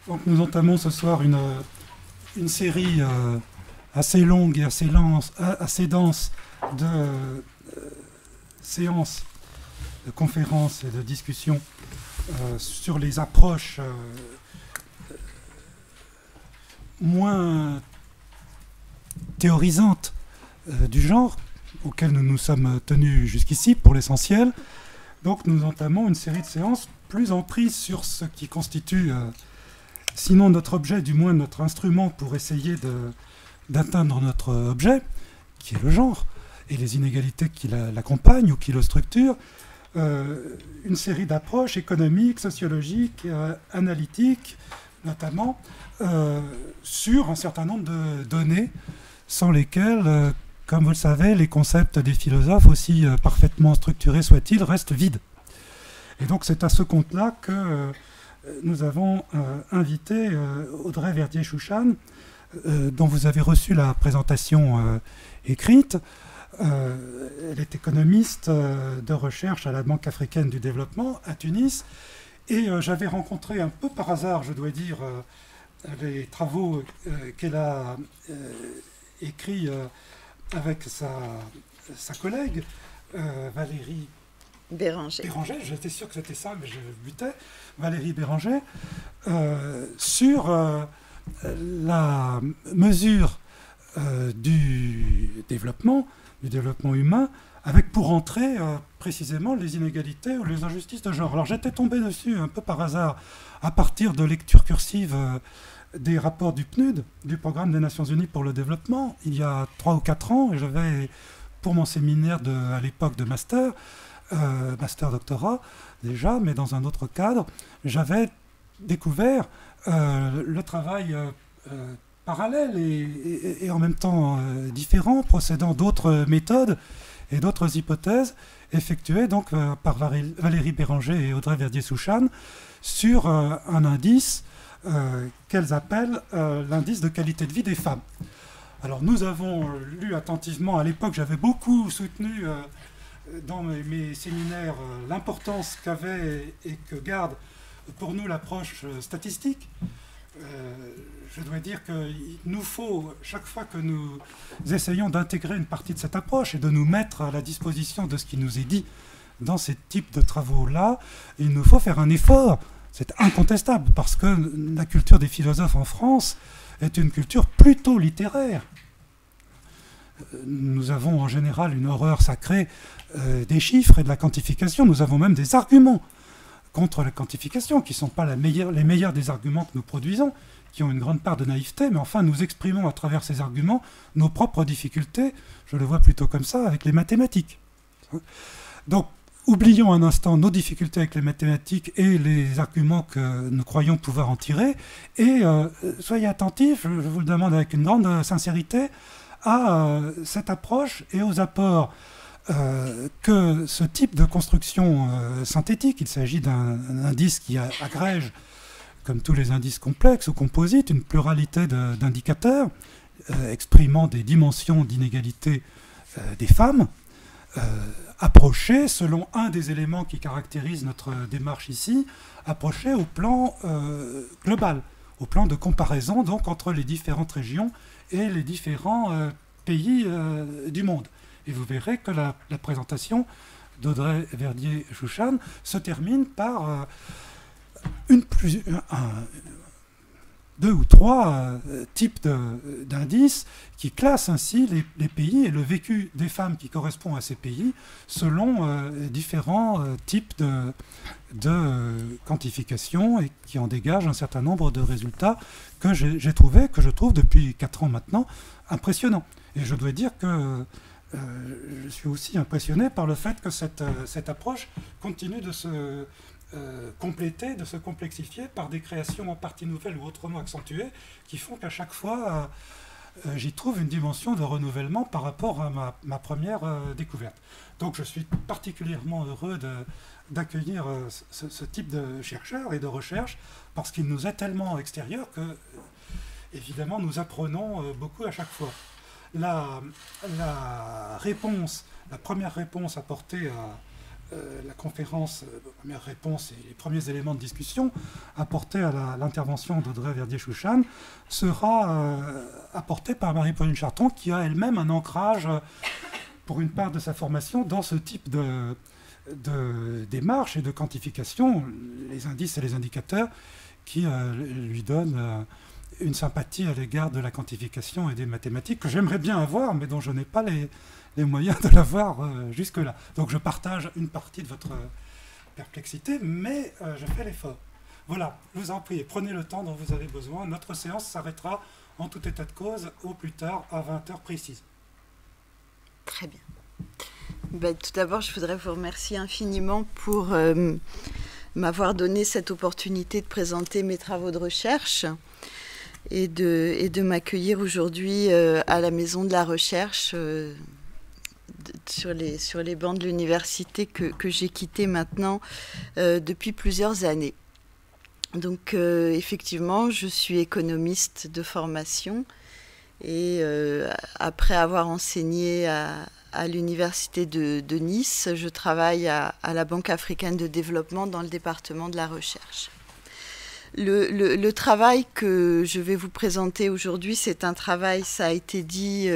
Donc nous entamons ce soir une série assez longue et assez dense de séances, de conférences et de discussions sur les approches moins théorisantes du genre, auxquelles nous nous sommes tenus jusqu'ici pour l'essentiel. Donc nous entamons une série de séances plus en prise sur ce qui constitue, sinon notre objet, du moins notre instrument pour essayer d'atteindre notre objet, qui est le genre, et les inégalités qui l'accompagnent ou qui le structurent, une série d'approches économiques, sociologiques, analytiques, notamment, sur un certain nombre de données sans lesquelles, comme vous le savez, les concepts des philosophes, aussi parfaitement structurés soient-ils, restent vides. Et donc c'est à ce compte-là que nous avons invité Audrey Verdier-Chouchan, dont vous avez reçu la présentation écrite. Elle est économiste de recherche à la Banque africaine du développement à Tunis. Et j'avais rencontré un peu par hasard, je dois dire, les travaux qu'elle a écrits avec sa collègue Valérie Béranger, j'étais sûr que c'était ça, mais je butais, Valérie Béranger, sur la mesure du développement humain, avec pour entrée précisément les inégalités ou les injustices de genre. Alors j'étais tombé dessus un peu par hasard à partir de lectures cursives des rapports du PNUD, du Programme des Nations Unies pour le Développement, il y a 3 ou 4 ans, et j'avais, pour mon séminaire à l'époque de master doctorat déjà, mais dans un autre cadre, j'avais découvert le travail parallèle et en même temps différent, procédant d'autres méthodes et d'autres hypothèses effectuées donc par Valérie Béranger et Audrey Verdier-Chouchan sur un indice qu'elles appellent l'indice de qualité de vie des femmes. Alors nous avons lu attentivement, à l'époque j'avais beaucoup soutenu dans mes séminaires l'importance qu'avait et que garde pour nous l'approche statistique. Je dois dire qu'il nous faut, chaque fois que nous essayons d'intégrer une partie de cette approche et de nous mettre à la disposition de ce qui nous est dit dans ces types de travaux-là, il nous faut faire un effort. C'est incontestable, parce que la culture des philosophes en France est une culture plutôt littéraire. Nous avons en général une horreur sacrée des chiffres et de la quantification. Nous avons même des arguments contre la quantification, qui ne sont pas les meilleurs des arguments que nous produisons, qui ont une grande part de naïveté, mais enfin nous exprimons à travers ces arguments nos propres difficultés, je le vois plutôt comme ça, avec les mathématiques. Donc, oublions un instant nos difficultés avec les mathématiques et les arguments que nous croyons pouvoir en tirer, et soyez attentifs, je vous le demande avec une grande sincérité, à cette approche et aux apports que ce type de construction synthétique, il s'agit d'un indice qui agrège, comme tous les indices complexes ou composites, une pluralité d'indicateurs exprimant des dimensions d'inégalité des femmes, approchés selon un des éléments qui caractérise notre démarche ici, approchés au plan global, au plan de comparaison donc entre les différentes régions et les différents pays du monde. Et vous verrez que la présentation d'Audrey Verdier-Chouchan se termine par deux ou trois types d'indices qui classent ainsi les pays et le vécu des femmes qui correspond à ces pays selon différents types de quantification et qui en dégagent un certain nombre de résultats que je trouve depuis 4 ans maintenant impressionnants. Et je dois dire que je suis aussi impressionné par le fait que cette approche continue de se compléter, de se complexifier par des créations en partie nouvelles ou autrement accentuées qui font qu'à chaque fois j'y trouve une dimension de renouvellement par rapport à ma première découverte. Donc je suis particulièrement heureux d'accueillir ce type de chercheurs et de recherche parce qu'il nous est tellement extérieur que évidemment nous apprenons beaucoup à chaque fois. La première réponse apportée la conférence, première réponse et les premiers éléments de discussion apportés à l'intervention d'Audrey Verdier-Chouchan sera apporté par Marie-Pauline Charton, qui a elle-même un ancrage pour une part de sa formation dans ce type de démarche et de quantification, les indices et les indicateurs qui lui donnent une sympathie à l'égard de la quantification et des mathématiques que j'aimerais bien avoir, mais dont je n'ai pas les moyens de l'avoir jusque-là. Donc je partage une partie de votre perplexité, mais je fais l'effort. Voilà, je vous en prie, prenez le temps dont vous avez besoin. Notre séance s'arrêtera en tout état de cause au plus tard à 20h précises. Très bien. Ben, tout d'abord, je voudrais vous remercier infiniment pour m'avoir donné cette opportunité de présenter mes travaux de recherche et de m'accueillir aujourd'hui à la Maison de la Recherche sur les bancs de l'université que j'ai quitté maintenant depuis plusieurs années. Donc effectivement, je suis économiste de formation et après avoir enseigné à l'université de Nice, je travaille à la Banque africaine de développement dans le département de la recherche. Le travail que je vais vous présenter aujourd'hui, c'est un travail, ça a été dit,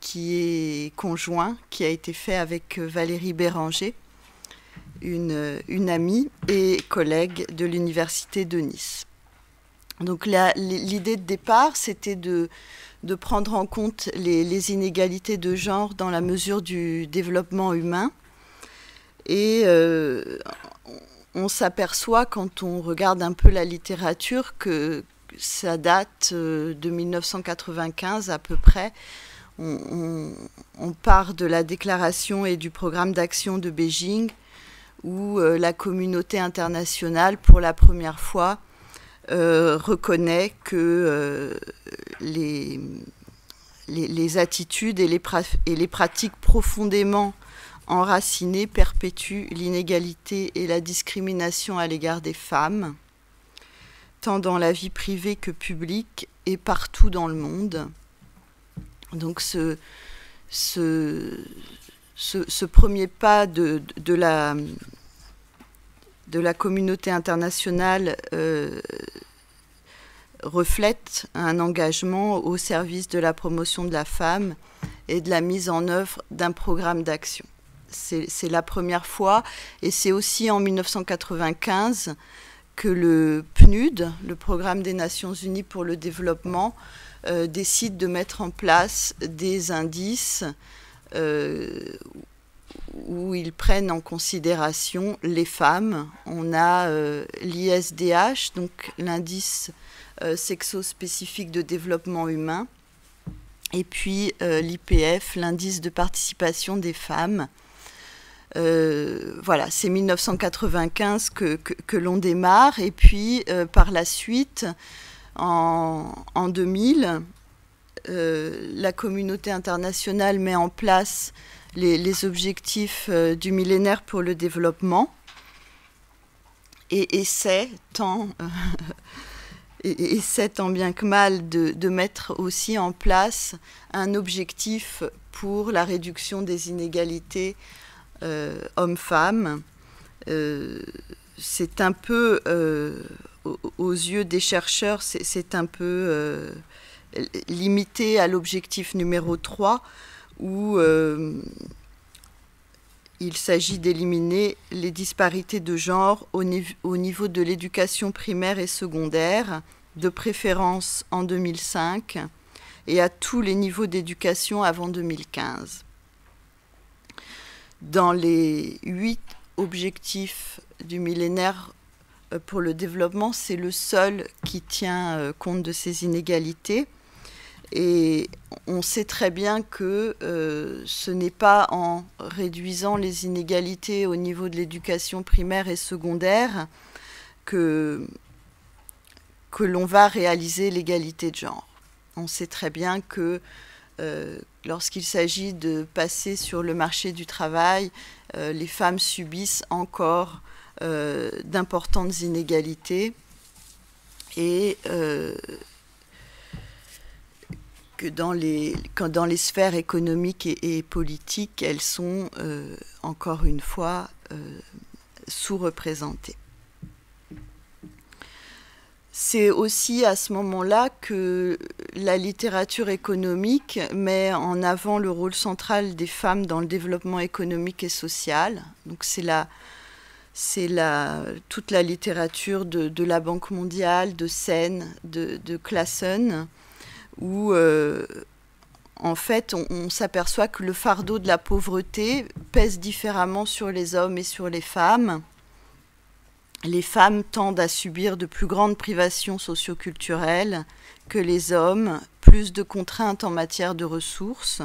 qui est conjoint, qui a été fait avec Valérie Béranger, une amie et collègue de l'université de Nice. Donc l'idée de départ, c'était de prendre en compte les inégalités de genre dans la mesure du développement humain. Et on s'aperçoit, quand on regarde un peu la littérature, que ça date de 1995 à peu près. On part de la déclaration et du programme d'action de Beijing, où la communauté internationale, pour la première fois, reconnaît que les attitudes et les pratiques profondément enracinées perpétuent l'inégalité et la discrimination à l'égard des femmes, tant dans la vie privée que publique et partout dans le monde. Donc ce premier pas de la communauté internationale reflète un engagement au service de la promotion de la femme et de la mise en œuvre d'un programme d'action. C'est la première fois, et c'est aussi en 1995 que le PNUD, le Programme des Nations Unies pour le développement, décide de mettre en place des indices où ils prennent en considération les femmes. On a l'ISDH, donc l'indice sexo-spécifique de développement humain, et puis l'IPF, l'indice de participation des femmes. Voilà, c'est 1995 que l'on démarre, et puis par la suite, en 2000, la communauté internationale met en place les objectifs du millénaire pour le développement et essaie tant bien que mal de mettre aussi en place un objectif pour la réduction des inégalités hommes-femmes. C'est un peu, aux yeux des chercheurs, c'est un peu limité à l'objectif numéro 3, où il s'agit d'éliminer les disparités de genre au niveau de l'éducation primaire et secondaire, de préférence en 2005, et à tous les niveaux d'éducation avant 2015. Dans les 8 objectifs du millénaire pour le développement, c'est le seul qui tient compte de ces inégalités. Et on sait très bien que ce n'est pas en réduisant les inégalités au niveau de l'éducation primaire et secondaire que l'on va réaliser l'égalité de genre. On sait très bien que lorsqu'il s'agit de passer sur le marché du travail, les femmes subissent encore d'importantes inégalités. Et que dans les sphères économiques et politiques, elles sont encore une fois sous-représentées. C'est aussi à ce moment-là que la littérature économique met en avant le rôle central des femmes dans le développement économique et social. Donc toute la littérature de la Banque mondiale, de Sen, de Classen, où en fait on s'aperçoit que le fardeau de la pauvreté pèse différemment sur les hommes et sur les femmes. Les femmes tendent à subir de plus grandes privations socioculturelles que les hommes, plus de contraintes en matière de ressources.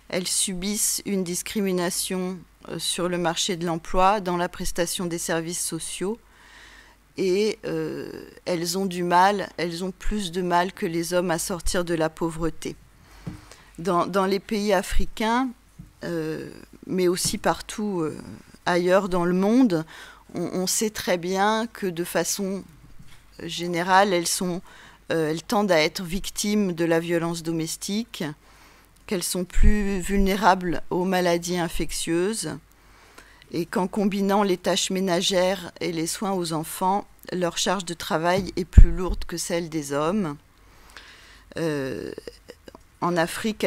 Elles subissent une discrimination sur le marché de l'emploi, dans la prestation des services sociaux, et elles ont plus de mal que les hommes à sortir de la pauvreté. Dans les pays africains, mais aussi partout ailleurs dans le monde, on sait très bien que de façon générale, elles tendent à être victimes de la violence domestique, qu'elles sont plus vulnérables aux maladies infectieuses, et qu'en combinant les tâches ménagères et les soins aux enfants, leur charge de travail est plus lourde que celle des hommes. En Afrique,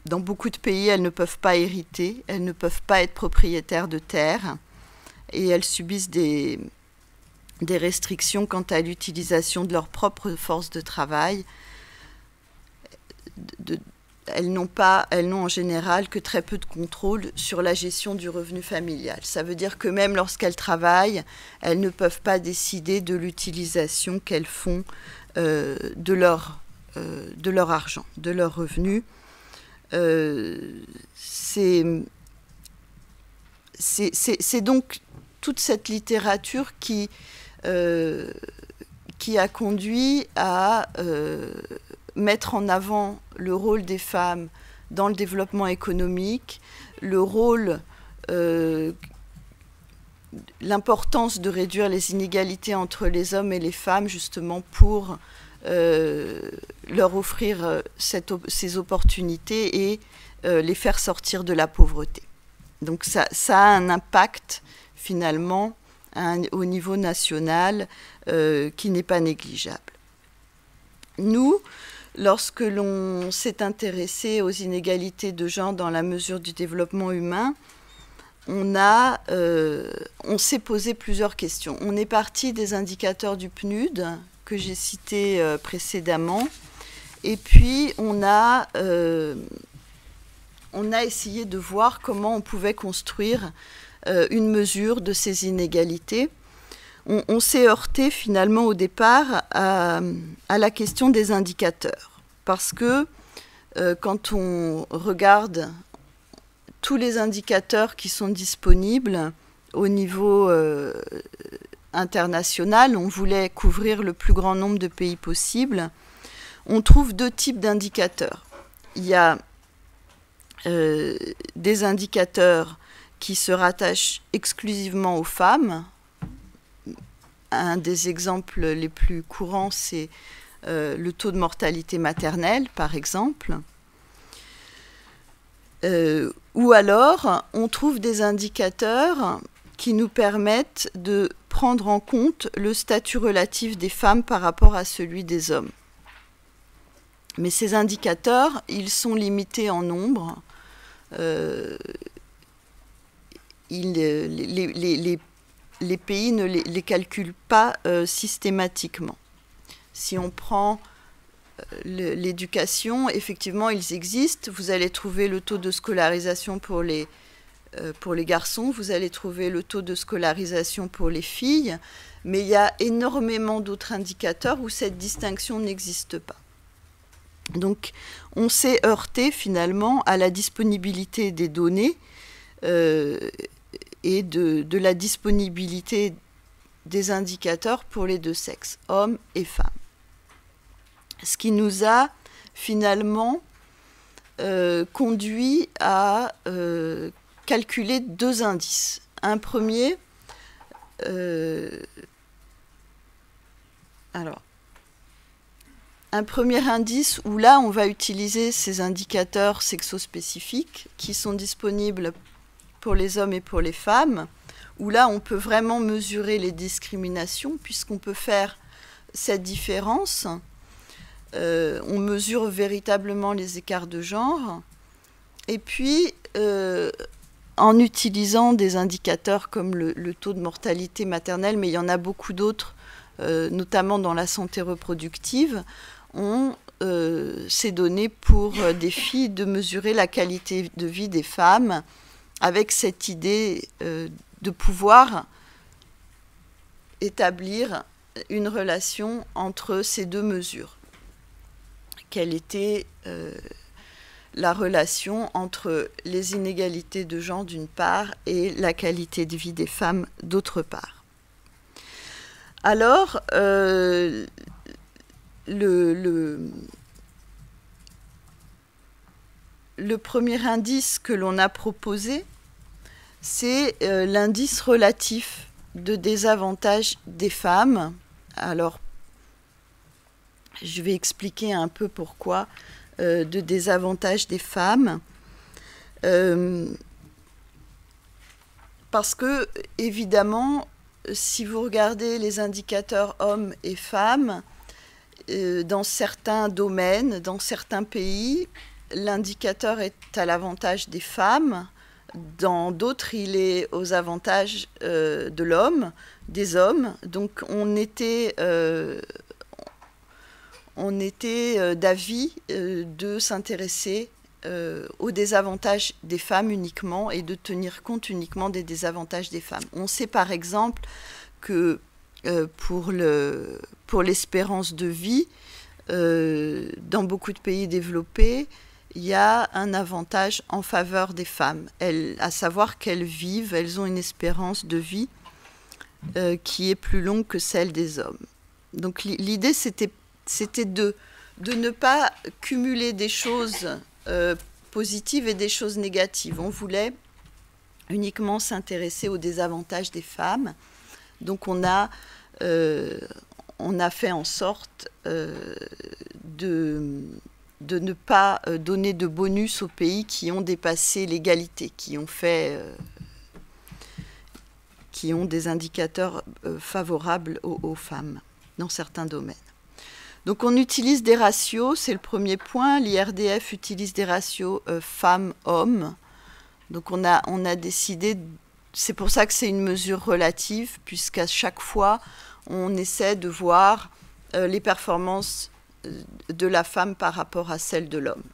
dans beaucoup de pays, elles ne peuvent pas hériter, elles ne peuvent pas être propriétaires de terres, et elles subissent des restrictions quant à l'utilisation de leur propre force de travail. Elles n'ont en général que très peu de contrôle sur la gestion du revenu familial. Ça veut dire que même lorsqu'elles travaillent, elles ne peuvent pas décider de l'utilisation qu'elles font de leur argent, de leur revenu. C'est donc toute cette littérature qui a conduit à mettre en avant le rôle des femmes dans le développement économique, l'importance de réduire les inégalités entre les hommes et les femmes, justement pour leur offrir ces opportunités et les faire sortir de la pauvreté. Donc ça a un impact finalement au niveau national qui n'est pas négligeable. Nous, lorsque l'on s'est intéressé aux inégalités de genre dans la mesure du développement humain, on s'est posé plusieurs questions. On est parti des indicateurs du PNUD que j'ai cités précédemment, et puis on a essayé de voir comment on pouvait construire une mesure de ces inégalités. On s'est heurté finalement au départ à la question des indicateurs, parce que quand on regarde tous les indicateurs qui sont disponibles au niveau international, on voulait couvrir le plus grand nombre de pays possible, on trouve deux types d'indicateurs. Il y a des indicateurs qui se rattachent exclusivement aux femmes. Un des exemples les plus courants, c'est le taux de mortalité maternelle, par exemple. Ou alors, on trouve des indicateurs qui nous permettent de prendre en compte le statut relatif des femmes par rapport à celui des hommes. Mais ces indicateurs, ils sont limités en nombre. Les pays ne les calculent pas systématiquement. Si on prend l'éducation, effectivement, ils existent. Vous allez trouver le taux de scolarisation pour les garçons, vous allez trouver le taux de scolarisation pour les filles, mais il y a énormément d'autres indicateurs où cette distinction n'existe pas. Donc, on s'est heurté finalement à la disponibilité des données et de la disponibilité des indicateurs pour les deux sexes, hommes et femmes. Ce qui nous a finalement conduit à calculer deux indices. Un premier, un premier indice où là, on va utiliser ces indicateurs sexospécifiques qui sont disponibles pour les hommes et pour les femmes, où là, on peut vraiment mesurer les discriminations, puisqu'on peut faire cette différence. On mesure véritablement les écarts de genre. Et puis, en utilisant des indicateurs comme le taux de mortalité maternelle, mais il y en a beaucoup d'autres, notamment dans la santé reproductive, on s'est donné pour défi de mesurer la qualité de vie des femmes avec cette idée de pouvoir établir une relation entre ces deux mesures. Quelle était la relation entre les inégalités de genre d'une part et la qualité de vie des femmes d'autre part. Alors, le premier indice que l'on a proposé, c'est l'indice relatif de désavantage des femmes. Alors, je vais expliquer un peu pourquoi de désavantage des femmes. Parce que, évidemment, si vous regardez les indicateurs hommes et femmes, dans certains domaines, dans certains pays, l'indicateur est à l'avantage des femmes. Dans d'autres, il est aux avantages de l'homme, des hommes. Donc, on était d'avis de s'intéresser aux désavantages des femmes uniquement et de tenir compte uniquement des désavantages des femmes. On sait par exemple que pour l'espérance de vie, dans beaucoup de pays développés, il y a un avantage en faveur des femmes, à savoir qu'elles vivent, elles ont une espérance de vie qui est plus longue que celle des hommes. Donc l'idée, c'était de ne pas cumuler des choses positives et des choses négatives. On voulait uniquement s'intéresser aux désavantages des femmes. Donc on a fait en sorte de ne pas donner de bonus aux pays qui ont dépassé l'égalité, qui ont des indicateurs favorables aux femmes dans certains domaines. Donc on utilise des ratios, c'est le premier point. L'IRDF utilise des ratios femmes-hommes. Donc on a décidé, c'est pour ça que c'est une mesure relative, puisqu'à chaque fois, on essaie de voir les performances de la femme par rapport à celles de l'homme.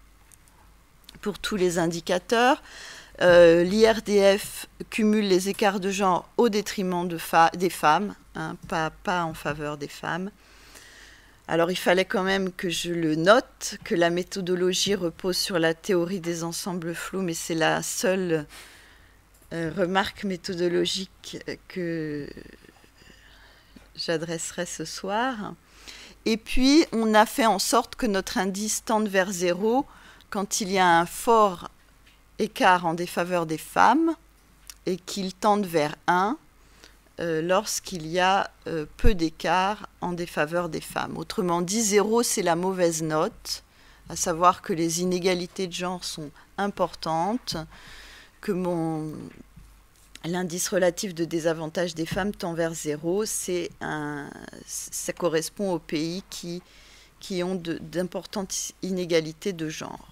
Pour tous les indicateurs, l'IRDF cumule les écarts de genre au détriment des femmes, hein, pas en faveur des femmes. Alors il fallait quand même que je le note, que la méthodologie repose sur la théorie des ensembles flous, mais c'est la seule remarque méthodologique que j'adresserai ce soir. Et puis on a fait en sorte que notre indice tende vers 0 quand il y a un fort écart en défaveur des femmes et qu'il tende vers 1 lorsqu'il y a peu d'écart en défaveur des femmes. Autrement dit, 0, c'est la mauvaise note, à savoir que les inégalités de genre sont importantes, que l'indice relatif de désavantage des femmes tend vers 0, ça correspond aux pays qui ont d'importantes inégalités de genre.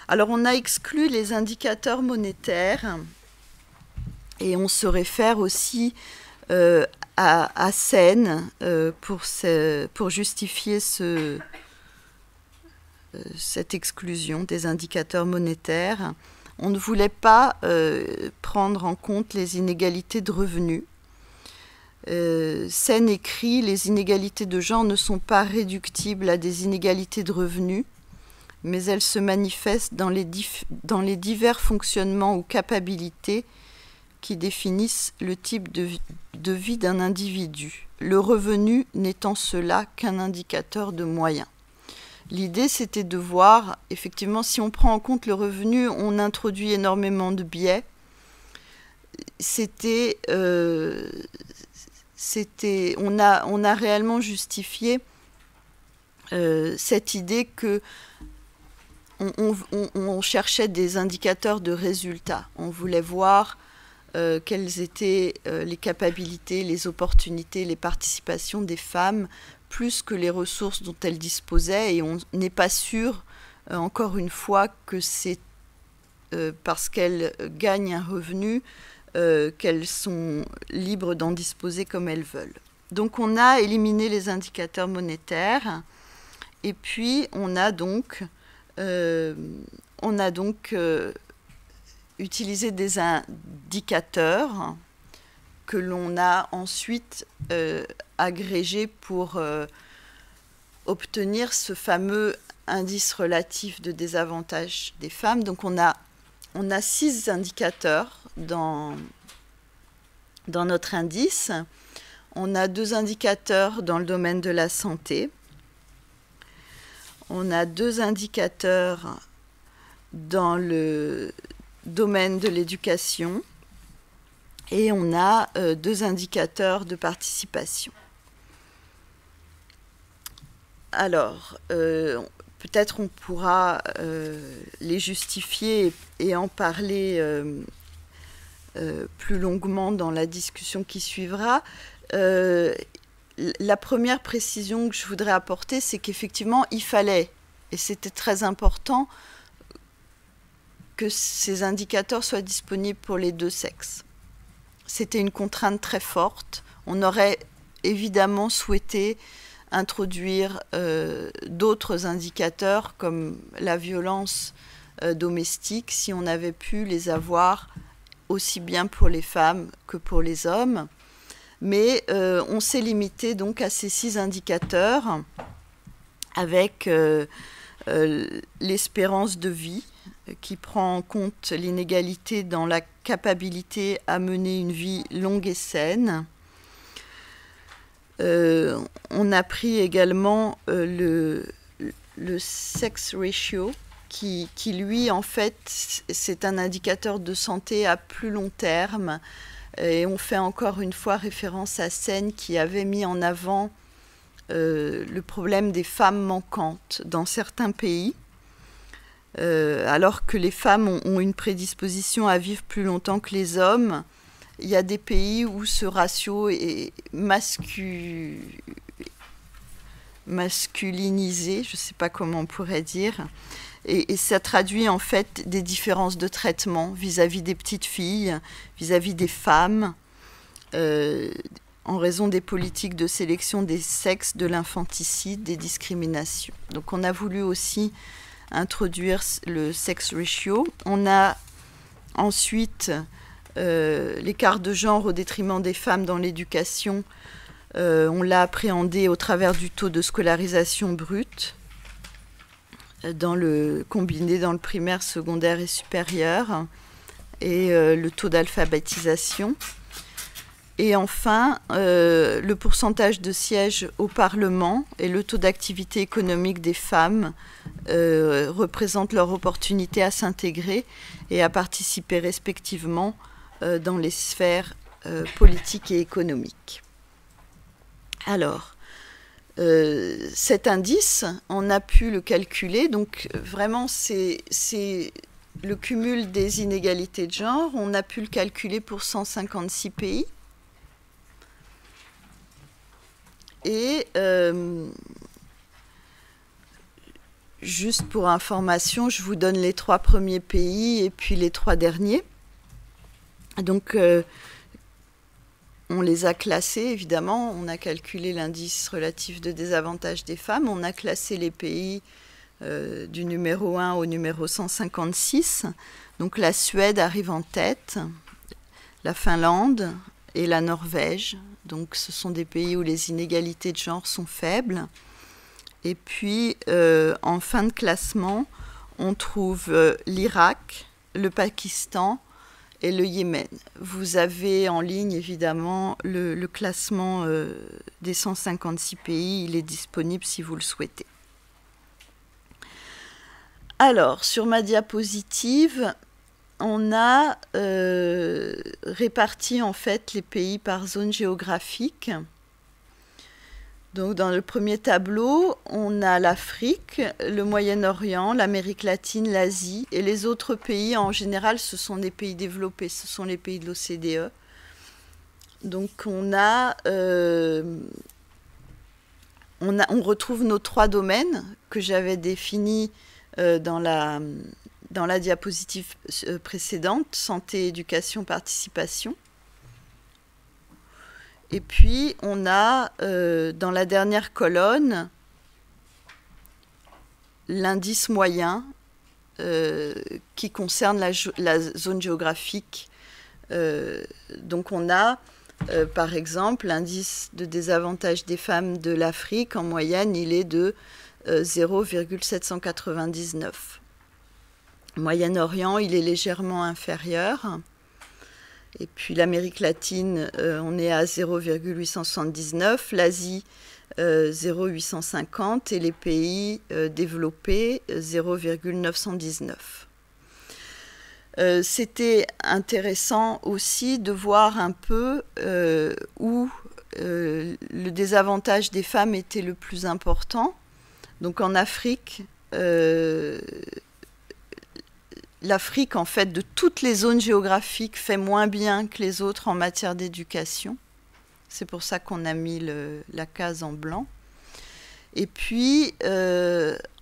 Alors, on a exclu les indicateurs monétaires et on se réfère aussi à Sen pour justifier cette exclusion des indicateurs monétaires. On ne voulait pas prendre en compte les inégalités de revenus. Sen écrit « Les inégalités de genre ne sont pas réductibles à des inégalités de revenus, mais elles se manifestent dans les divers fonctionnements ou capacités qui définissent le type de vie d'un individu, le revenu n'étant cela qu'un indicateur de moyens. » L'idée, c'était de voir, effectivement, si on prend en compte le revenu, on introduit énormément de biais. On a réellement justifié cette idée que on cherchait des indicateurs de résultats. On voulait voir quelles étaient les capacités, les opportunités, les participations des femmes, plus que les ressources dont elles disposaient. Et on n'est pas sûr, encore une fois, que c'est parce qu'elles gagnent un revenu qu'elles sont libres d'en disposer comme elles veulent. Donc on a éliminé les indicateurs monétaires et puis on a donc utilisé des indicateurs que l'on a ensuite agrégés pour obtenir ce fameux indice relatif de désavantage des femmes. Donc on a 6 indicateurs dans notre indice. On a 2 indicateurs dans le domaine de la santé. On a 2 indicateurs dans le domaine de l'éducation. Et on a 2 indicateurs de participation. Alors, peut-être on pourra les justifier et en parler plus longuement dans la discussion qui suivra. La première précision que je voudrais apporter, c'est qu'effectivement, il fallait, et c'était très important, que ces indicateurs soient disponibles pour les 2 sexes. C'était une contrainte très forte. On aurait évidemment souhaité introduire d'autres indicateurs comme la violence domestique si on avait pu les avoir aussi bien pour les femmes que pour les hommes. Mais on s'est limité donc à ces 6 indicateurs avec l'espérance de vie qui prend en compte l'inégalité dans la capacité à mener une vie longue et saine. On a pris également le sex ratio qui lui en fait c'est un indicateur de santé à plus long terme et on fait encore une fois référence à Sen qui avait mis en avant le problème des femmes manquantes dans certains pays alors que les femmes ont une prédisposition à vivre plus longtemps que les hommes. Il y a des pays où ce ratio est masculinisé, je ne sais pas comment on pourrait dire, et ça traduit en fait des différences de traitement vis-à-vis des petites filles, vis-à-vis des femmes, en raison des politiques de sélection des sexes, de l'infanticide, des discriminations. Donc on a voulu aussi introduire le sex ratio. On a ensuite l'écart de genre au détriment des femmes dans l'éducation, on l'a appréhendé au travers du taux de scolarisation brut, combiné dans le primaire, secondaire et supérieur, et le taux d'alphabétisation. Et enfin, le pourcentage de sièges au Parlement et le taux d'activité économique des femmes représentent leur opportunité à s'intégrer et à participer respectivement dans les sphères politiques et économiques. Alors, cet indice, on a pu le calculer, donc vraiment c'est le cumul des inégalités de genre, on a pu le calculer pour 156 pays. Et juste pour information, je vous donne les 3 premiers pays et puis les 3 derniers. Donc, on les a classés, évidemment. On a calculé l'indice relatif de désavantage des femmes. On a classé les pays du numéro 1 au numéro 156. Donc, la Suède arrive en tête, la Finlande et la Norvège. Donc, ce sont des pays où les inégalités de genre sont faibles. Et puis, en fin de classement, on trouve l'Irak, le Pakistan et le Yémen. Vous avez en ligne, évidemment, le classement des 156 pays. Il est disponible si vous le souhaitez. Alors, sur ma diapositive, on a réparti en fait les pays par zone géographique. Donc dans le premier tableau, on a l'Afrique, le Moyen-Orient, l'Amérique latine, l'Asie et les autres pays. En général, ce sont des pays développés, ce sont les pays de l'OCDE. Donc on retrouve nos 3 domaines que j'avais définis dans la diapositive précédente, santé, éducation, participation. Et puis, on a, dans la dernière colonne, l'indice moyen qui concerne la zone géographique. Donc, on a, par exemple, l'indice de désavantage des femmes de l'Afrique. En moyenne, il est de 0,799. Moyen-Orient, il est légèrement inférieur. Et puis l'Amérique latine, on est à 0,879, l'Asie 0,850 et les pays développés 0,919. C'était intéressant aussi de voir un peu où le désavantage des femmes était le plus important. Donc en Afrique, l'Afrique, en fait, de toutes les zones géographiques, fait moins bien que les autres en matière d'éducation. C'est pour ça qu'on a mis la case en blanc. Et puis,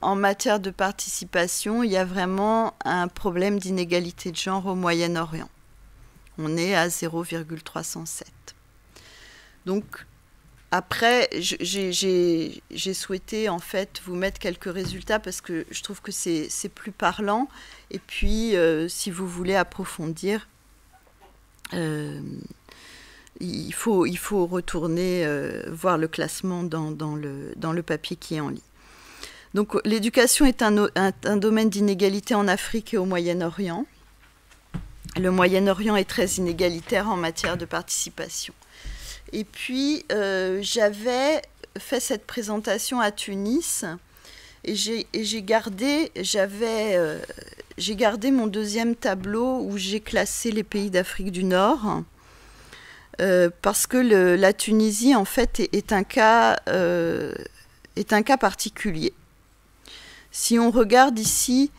en matière de participation, il y a vraiment un problème d'inégalité de genre au Moyen-Orient. On est à 0,307. Donc, après, j'ai souhaité en fait vous mettre quelques résultats parce que je trouve que c'est plus parlant. Et puis, si vous voulez approfondir, il faut retourner voir le classement dans le papier qui est en ligne. Donc, l'éducation est un domaine d'inégalité en Afrique et au Moyen-Orient. Le Moyen-Orient est très inégalitaire en matière de participation. Et puis, j'avais fait cette présentation à Tunis et j'ai gardé mon deuxième tableau où j'ai classé les pays d'Afrique du Nord parce que la Tunisie, en fait, est un cas particulier. Si on regarde ici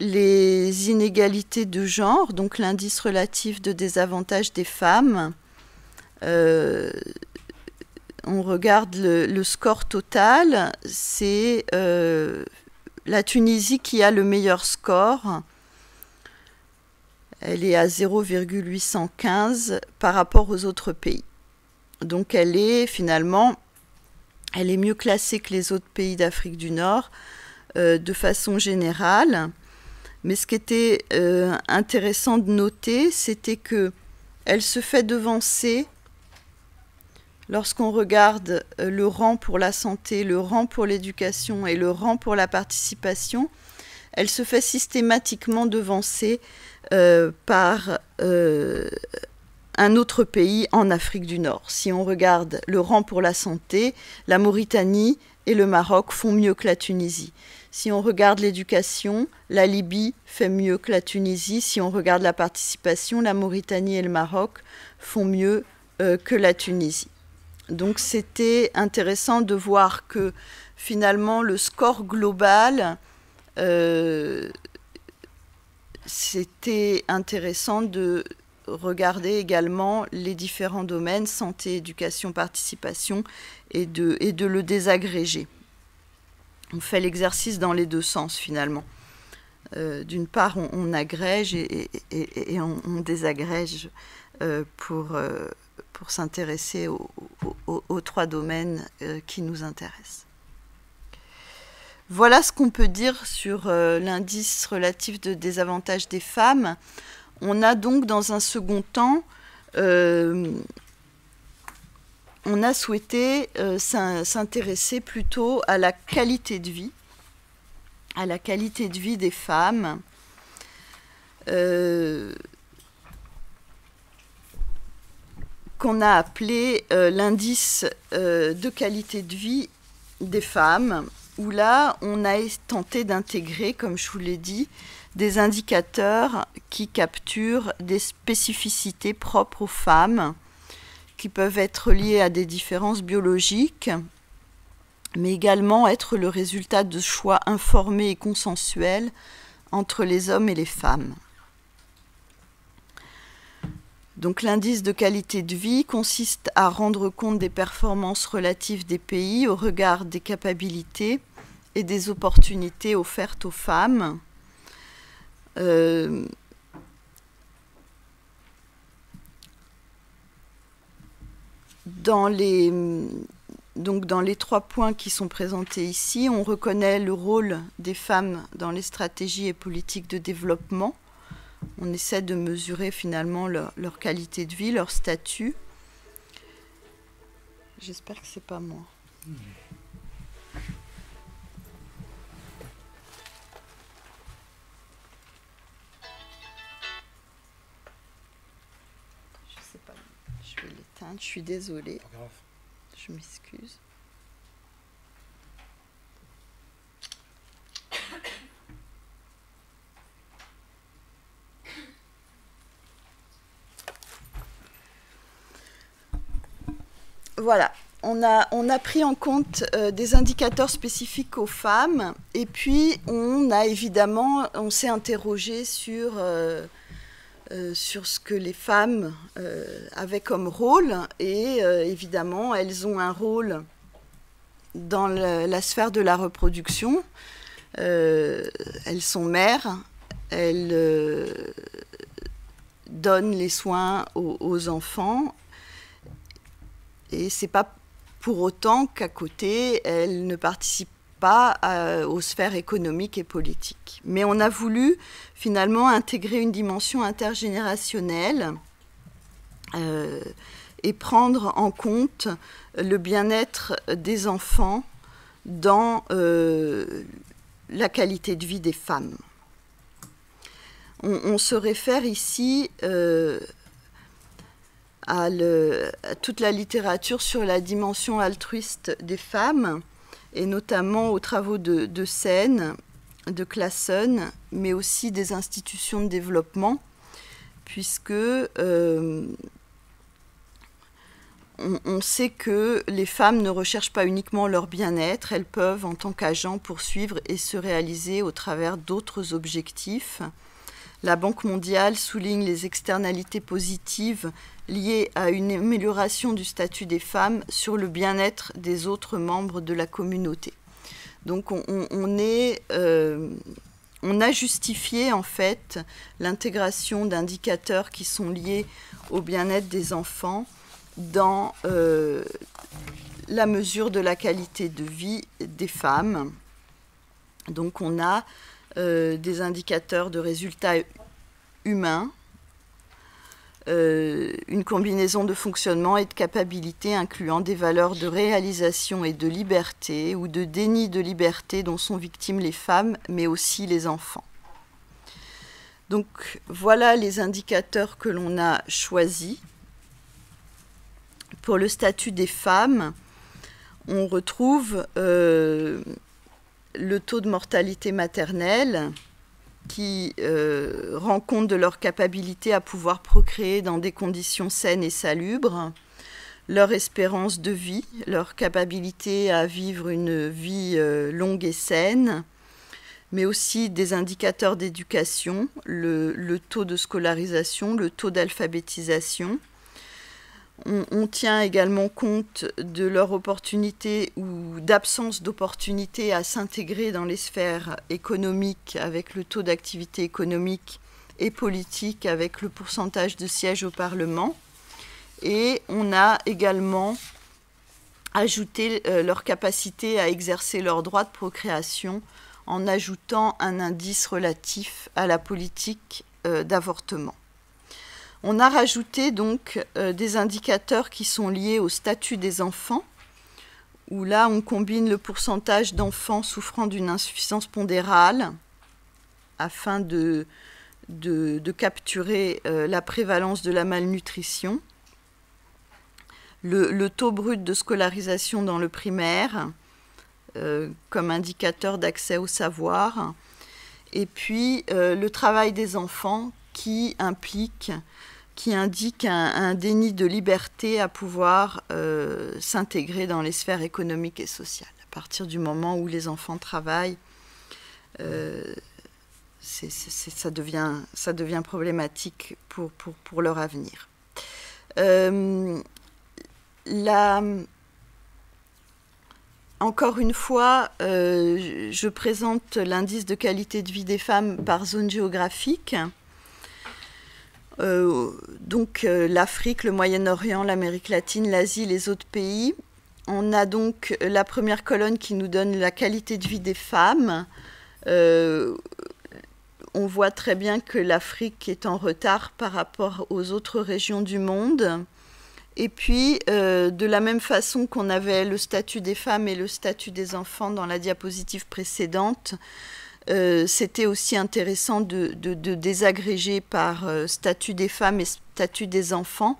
les inégalités de genre, donc l'indice relatif de désavantage des femmes, on regarde le score total, c'est la Tunisie qui a le meilleur score. Elle est à 0,815 par rapport aux autres pays. Donc elle est mieux classée que les autres pays d'Afrique du Nord de façon générale. Mais ce qui était intéressant de noter, c'était qu'elle se fait devancer. Lorsqu'on regarde le rang pour la santé, le rang pour l'éducation et le rang pour la participation, elle se fait systématiquement devancer par un autre pays en Afrique du Nord. Si on regarde le rang pour la santé, la Mauritanie et le Maroc font mieux que la Tunisie. Si on regarde l'éducation, la Libye fait mieux que la Tunisie. Si on regarde la participation, la Mauritanie et le Maroc font mieux que la Tunisie. Donc c'était intéressant de voir que finalement le score global, c'était intéressant de regarder également les différents domaines, santé, éducation, participation, et de le désagréger. On fait l'exercice dans les deux sens finalement. D'une part, on agrège et on désagrège pour s'intéresser aux 3 domaines qui nous intéressent. Voilà ce qu'on peut dire sur l'indice relatif de désavantage des femmes. On a donc dans un second temps, on a souhaité s'intéresser plutôt à la qualité de vie, des femmes, qu'on a appelé l'indice de qualité de vie des femmes, où là, on a tenté d'intégrer, comme je vous l'ai dit, des indicateurs qui capturent des spécificités propres aux femmes, qui peuvent être liées à des différences biologiques mais également être le résultat de choix informés et consensuels entre les hommes et les femmes. Donc l'indice de qualité de vie consiste à rendre compte des performances relatives des pays au regard des capacités et des opportunités offertes aux femmes. Dans les 3 points qui sont présentés ici, on reconnaît le rôle des femmes dans les stratégies et politiques de développement. On essaie de mesurer finalement leur qualité de vie, leur statut. J'espère que c'est pas moi. Je sais pas. Je vais l'éteindre. Je suis désolée. Je m'excuse. Voilà, on a pris en compte des indicateurs spécifiques aux femmes, et puis on s'est interrogé sur ce que les femmes avaient comme rôle, et évidemment elles ont un rôle dans la sphère de la reproduction. Elles sont mères, elles donnent les soins aux enfants. Et ce n'est pas pour autant qu'à côté, elles ne participent pas aux sphères économiques et politiques. Mais on a voulu finalement intégrer une dimension intergénérationnelle et prendre en compte le bien-être des enfants dans la qualité de vie des femmes. On se réfère ici à toute la littérature sur la dimension altruiste des femmes, et notamment aux travaux de Sen, de Classen, mais aussi des institutions de développement, puisque on sait que les femmes ne recherchent pas uniquement leur bien-être, elles peuvent, en tant qu'agents, poursuivre et se réaliser au travers d'autres objectifs. La Banque mondiale souligne les externalités positives liées à une amélioration du statut des femmes sur le bien-être des autres membres de la communauté. Donc on a justifié en fait l'intégration d'indicateurs qui sont liés au bien-être des enfants dans la mesure de la qualité de vie des femmes. Donc on a des indicateurs de résultats humains, une combinaison de fonctionnement et de capacités incluant des valeurs de réalisation et de liberté ou de déni de liberté dont sont victimes les femmes, mais aussi les enfants. Donc voilà les indicateurs que l'on a choisis. Pour le statut des femmes, on retrouve le taux de mortalité maternelle qui rend compte de leur capacité à pouvoir procréer dans des conditions saines et salubres, leur espérance de vie, leur capacité à vivre une vie longue et saine, mais aussi des indicateurs d'éducation, le taux de scolarisation, le taux d'alphabétisation. On tient également compte de leur opportunité ou d'absence d'opportunité à s'intégrer dans les sphères économiques avec le taux d'activité économique et politique avec le pourcentage de sièges au Parlement. Et on a également ajouté leur capacité à exercer leur droit de procréation en ajoutant un indice relatif à la politique d'avortement. On a rajouté donc des indicateurs qui sont liés au statut des enfants, où là on combine le pourcentage d'enfants souffrant d'une insuffisance pondérale afin de capturer la prévalence de la malnutrition, le taux brut de scolarisation dans le primaire comme indicateur d'accès au savoir, et puis le travail des enfants qui indique un déni de liberté à pouvoir s'intégrer dans les sphères économiques et sociales. partir du moment où les enfants travaillent, ça devient problématique pour leur avenir. Encore une fois, je présente l'indice de qualité de vie des femmes par zone géographique. Donc l'Afrique, le Moyen-Orient, l'Amérique latine, l'Asie, les autres pays. On a donc la première colonne qui nous donne la qualité de vie des femmes. On voit très bien que l'Afrique est en retard par rapport aux autres régions du monde. Et puis, de la même façon qu'on avait le statut des femmes et le statut des enfants dans la diapositive précédente, c'était aussi intéressant de désagréger par statut des femmes et statut des enfants.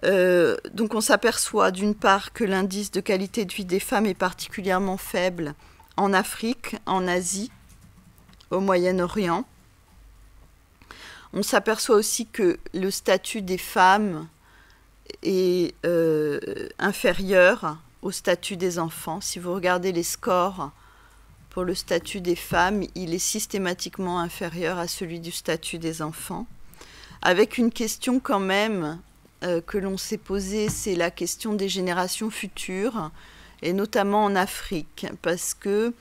Donc on s'aperçoit d'une part que l'indice de qualité de vie des femmes est particulièrement faible en Afrique, en Asie, au Moyen-Orient. On s'aperçoit aussi que le statut des femmes est inférieur au statut des enfants. Si vous regardez les scores pour le statut des femmes, il est systématiquement inférieur à celui du statut des enfants. Avec une question quand même que l'on s'est posée, c'est la question des générations futures, et notamment en Afrique, parce que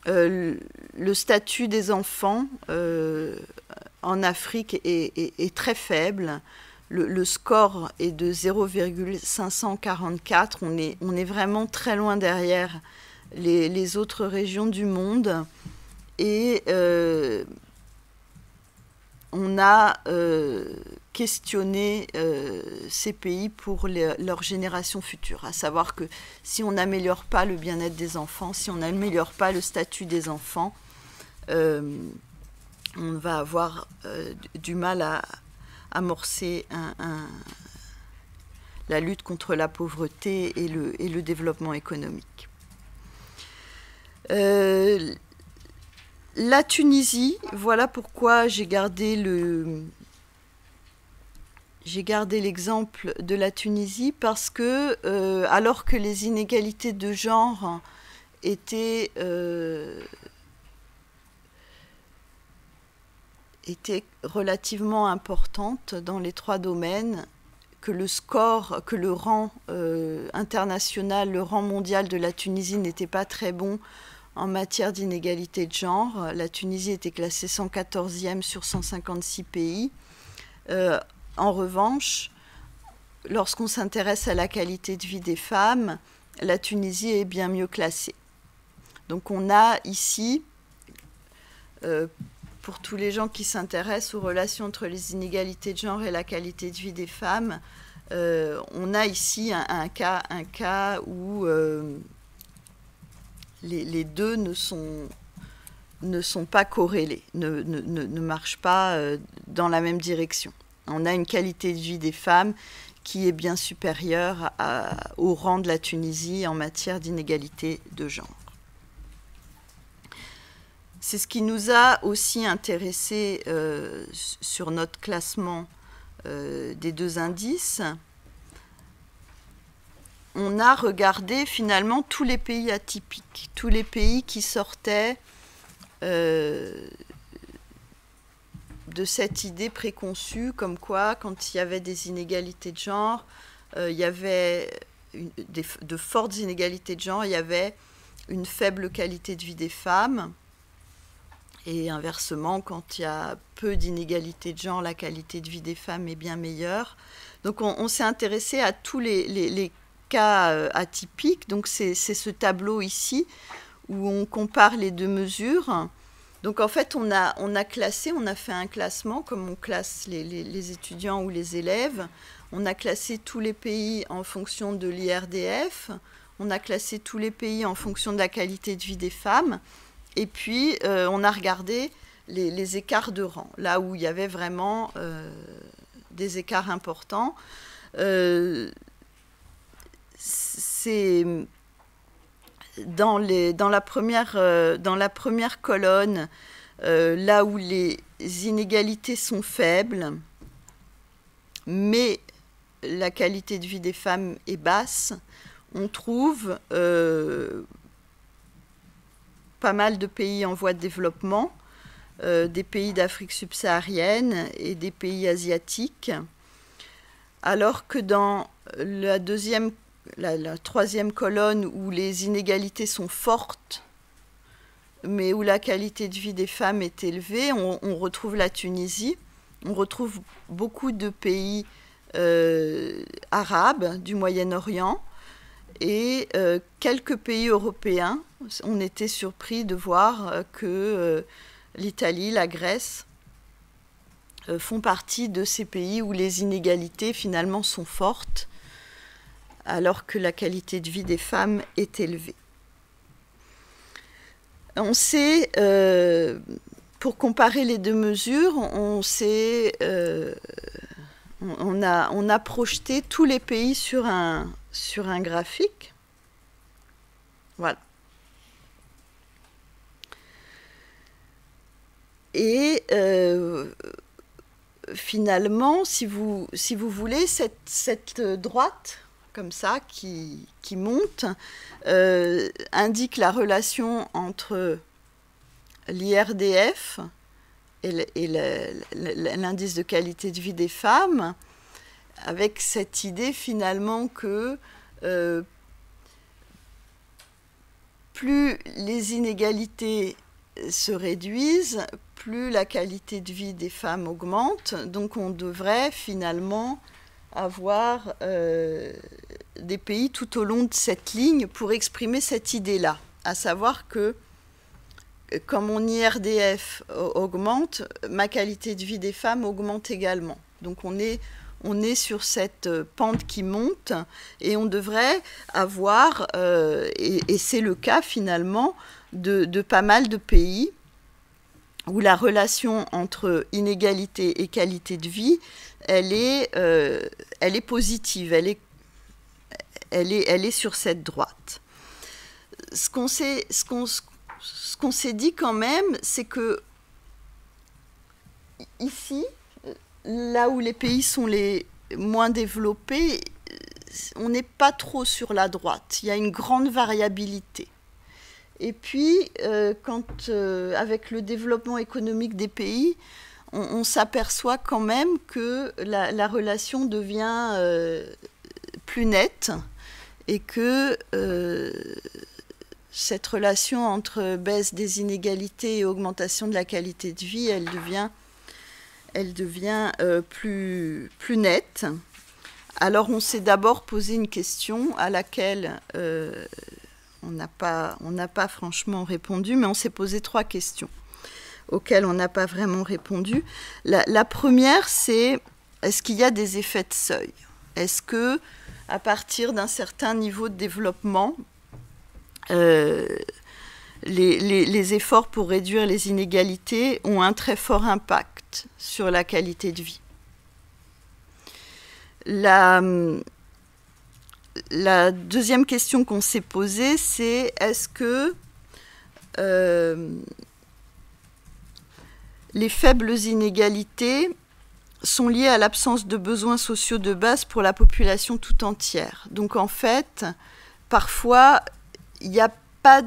le statut des enfants en Afrique est très faible. Le score est de 0,544. On est vraiment très loin derrière les autres régions du monde. Et on a questionné ces pays pour leur génération future. À savoir que si on n'améliore pas le bien-être des enfants, si on n'améliore pas le statut des enfants, on va avoir du mal à amorcer la lutte contre la pauvreté et le développement économique. La Tunisie, voilà pourquoi j'ai gardé l'exemple de la Tunisie, parce que alors que les inégalités de genre étaient relativement importantes dans les trois domaines, que le score, que le rang international, le rang mondial de la Tunisie n'était pas très bon en matière d'inégalité de genre. La Tunisie était classée 114e sur 156 pays. En revanche, lorsqu'on s'intéresse à la qualité de vie des femmes, la Tunisie est bien mieux classée. Donc on a ici, pour tous les gens qui s'intéressent aux relations entre les inégalités de genre et la qualité de vie des femmes, on a ici un cas où les deux ne sont pas corrélés, ne marchent pas dans la même direction. On a une qualité de vie des femmes qui est bien supérieure au rang de la Tunisie en matière d'inégalité de genre. C'est ce qui nous a aussi intéressés sur notre classement des deux indices. On a regardé finalement tous les pays atypiques, tous les pays qui sortaient de cette idée préconçue comme quoi, quand il y avait des inégalités de genre, il y avait de fortes inégalités de genre, il y avait une faible qualité de vie des femmes. Et inversement, quand il y a peu d'inégalités de genre, la qualité de vie des femmes est bien meilleure. Donc on s'est intéressé à tous les cas atypiques. Donc c'est ce tableau ici où on compare les deux mesures. Donc en fait, on a fait un classement comme on classe les étudiants ou les élèves. On a classé tous les pays en fonction de l'IRDF. On a classé tous les pays en fonction de la qualité de vie des femmes. Et puis, on a regardé les écarts de rang, là où il y avait vraiment des écarts importants. C'est dans la première colonne, là où les inégalités sont faibles, mais la qualité de vie des femmes est basse, on trouve pas mal de pays en voie de développement, des pays d'Afrique subsaharienne et des pays asiatiques, alors que dans la troisième colonne, où les inégalités sont fortes, mais où la qualité de vie des femmes est élevée, on retrouve la Tunisie, on retrouve beaucoup de pays arabes du Moyen-Orient et quelques pays européens. On était surpris de voir que l'Italie, la Grèce font partie de ces pays où les inégalités finalement sont fortes, alors que la qualité de vie des femmes est élevée. On sait, pour comparer les deux mesures, on a projeté tous les pays sur un graphique. Voilà. Et finalement, si vous voulez, cette droite, comme ça, qui monte, indique la relation entre l'IRDF et l'indice de qualité de vie des femmes, avec cette idée finalement que plus les inégalités se réduisent, plus la qualité de vie des femmes augmente. Donc on devrait finalement avoir des pays tout au long de cette ligne pour exprimer cette idée-là, à savoir que comme mon IRDF augmente, ma qualité de vie des femmes augmente également. Donc on est sur cette pente qui monte et on devrait avoir, et c'est le cas finalement, de pas mal de pays où la relation entre inégalité et qualité de vie, elle est positive, elle est sur cette droite. Ce qu'on s'est dit quand même, c'est que ici, là où les pays sont les moins développés, on n'est pas trop sur la droite. Il y a une grande variabilité. Et puis, avec le développement économique des pays, on s'aperçoit quand même que la relation devient plus nette et que cette relation entre baisse des inégalités et augmentation de la qualité de vie, elle devient plus nette. Alors on s'est d'abord posé une question à laquelle on n'a pas franchement répondu, mais on s'est posé 3 questions auxquelles on n'a pas vraiment répondu. La première, c'est est-ce qu'il y a des effets de seuil? Est-ce que, à partir d'un certain niveau de développement, les efforts pour réduire les inégalités ont un très fort impact sur la qualité de vie? La deuxième question qu'on s'est posée, c'est est-ce que les faibles inégalités sont liées à l'absence de besoins sociaux de base pour la population tout entière? Donc en fait, parfois, il n'y a pas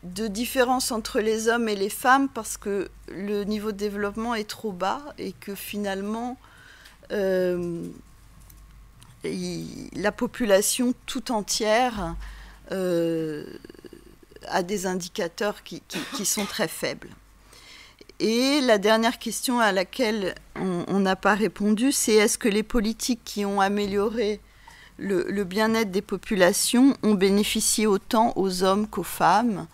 de différence entre les hommes et les femmes parce que le niveau de développement est trop bas et que finalement, la population tout entière a des indicateurs qui sont très faibles. Et la dernière question à laquelle on n'a pas répondu, c'est est-ce que les politiques qui ont amélioré le bien-être des populations ont bénéficié autant aux hommes qu'aux femmes,